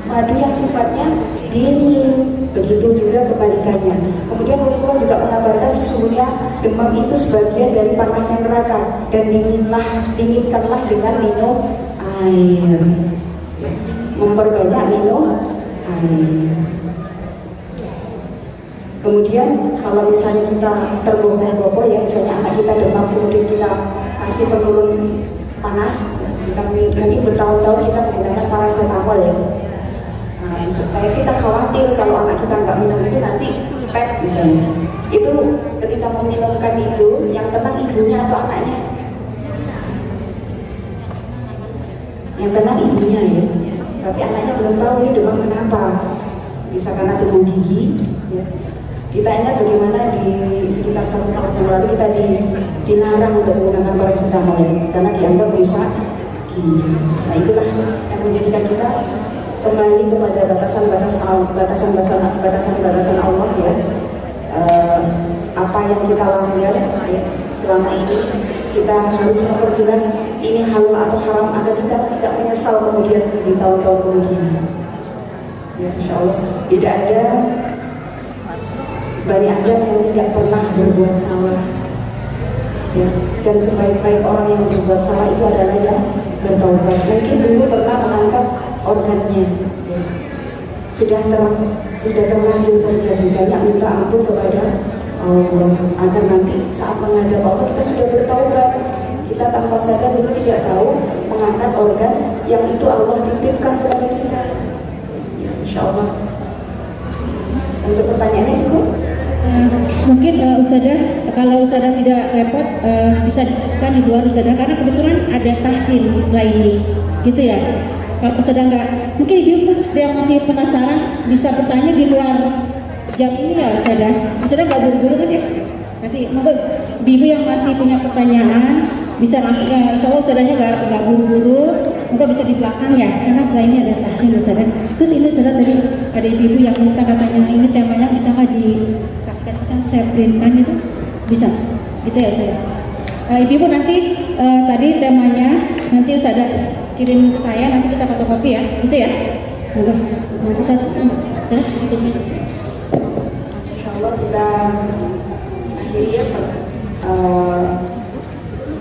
Speaker 1: Madu yang sifatnya dingin. Begitu juga kebalikannya. Kemudian Rasulullah juga mengabarkan sesungguhnya demam itu sebagian dari panasnya neraka, dan dinginkanlah dengan minum air. Memperbanyak minum air. Kemudian kalau misalnya kita tergopoh-gopoh ya, misalnya anak kita demam kemudian kita kasih penurun panas, kita mungkin bertahun-tahun kita menggunakan paracetamol ya. Supaya kita khawatir kalau anak kita nggak minum itu nanti step misalnya. Itu ketika meminumkan itu yang tenang ibunya atau anaknya? Yang tenang ibunya ya. Tapi anaknya belum tahu ini demam kenapa. Bisa karena tumbuh gigi ya. Kita ingat bagaimana di sekitar 1 tahun yang lalu kita dilarang untuk menggunakan paracetamol ya, karena dianggap merusak ginjal. Nah itulah yang menjadikan kita kembali kepada batasan-batasan Allah ya. Apa yang kita langgar ya, selama ini kita harus memperjelas ini halal atau haram agar kita tidak menyesal kemudian di tahun-tahun kemudian. Ya, insya Allah tidak ada Bani Adam yang tidak pernah berbuat salah. Ya, dan sebaik-baik orang yang berbuat salah itu adalah yang bertaubat. Mungkin dulu pernah menangkap organnya, ya. sudah terlanjur terjadi, banyak minta ampun kepada Allah agar nanti saat menghadap Allah kita sudah bertaubat. Kita tanpa sadar dulu tidak tahu mengangkat organ yang itu Allah titipkan kepada kita. Ya, insya Allah. Untuk pertanyaannya cukup?
Speaker 2: Mungkin Ustazah, kalau Ustazah tidak repot bisa kan di luar Ustazah, karena kebetulan ada tahsin setelah ini, gitu ya. Kalau Ustazah nggak, mungkin ibu yang masih penasaran bisa bertanya di luar jam ini ya Ustazah. Ustazah nggak buru-buru kan ya? Nanti monggo ibu yang masih punya pertanyaan bisa langsung, ya, insya Allah Ustazahnya nggak buru-buru, monggo bisa di belakang ya, karena setelah ini ada tahsin Ustazah. Terus ini Ustazah tadi ada ibu yang minta katanya ini temanya bisa nggak dikasihkan, saya printkan itu bisa, gitu ya Ustazah. Ibu nanti tadi temanya nanti Ustazah kirim ke saya, nanti kita fotokopi ya, gitu ya. Monggo, nanti saya
Speaker 1: Insyaallah kita akhiri ya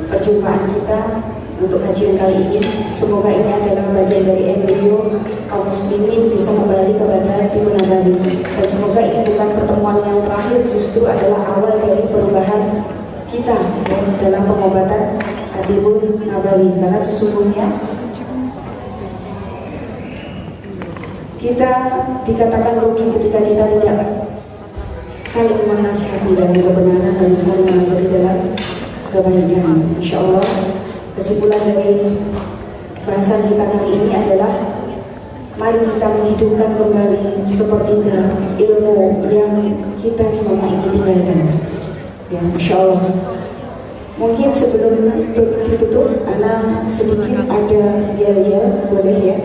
Speaker 1: perjumpaan kita untuk kajian kali ini. Semoga ini adalah bagian dari embrio kaum muslimin bisa kembali kepada Tibun Nabawi, dan semoga ini bukan pertemuan yang terakhir, justru adalah awal dari perubahan kita ya, dalam pengobatan Tibun Nabawi. Karena sesungguhnya kita dikatakan rugi ketika kita tidak saling menasihati dalam kebenaran dan saling menasihati dalam kebaikan. Insya Allah kesimpulan dari bahasan kita kali ini adalah mari kita menghidupkan kembali sepertiga ilmu yang kita selama ini tinggalkan. Ya, insya Allah. Mungkin sebelum ditutup, Ana sedikit ada yel-yel, boleh ya?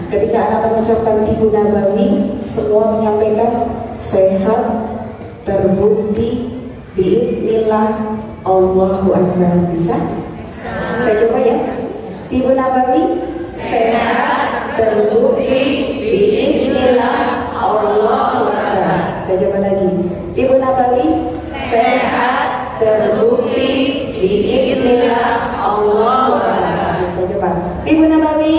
Speaker 1: Ketika Ana mengucapkan Tibun Nabawi, semua menyampaikan sehat, terbukti, bi'idznillah, Allahu Akbar. Bisa? Saya coba ya. Tibun Nabawi, sehat, terbukti, bi'idznillah, Allahu Akbar. Saya coba lagi. Tibun Nabawi, sehat, terbukti, bi'idznillah, Allahu Akbar. Saya coba. Tibun Nabawi,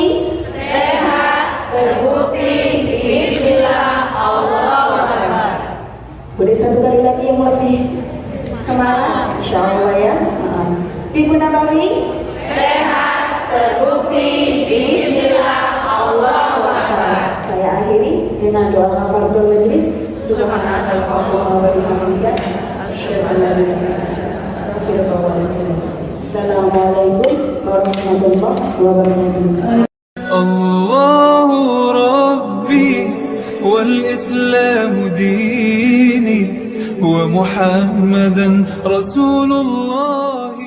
Speaker 1: sehat, terbukti, bi'idznillah, Allahu Akbar. Boleh satu kali lagi yang lebih semangat, insya Allah ya. Tibun Nabawi, sehat, terbukti, bi'idznillah, Allahu Akbar. Saya akhiri dengan doa kafaratul majlis. Subhanallah wa bihamdika, asyhadu an la ilaha illa anta. Assalamualaikum warahmatullahi wabarakatuh.
Speaker 5: الله ربي والإسلام ديني ومحمدا رسول الله.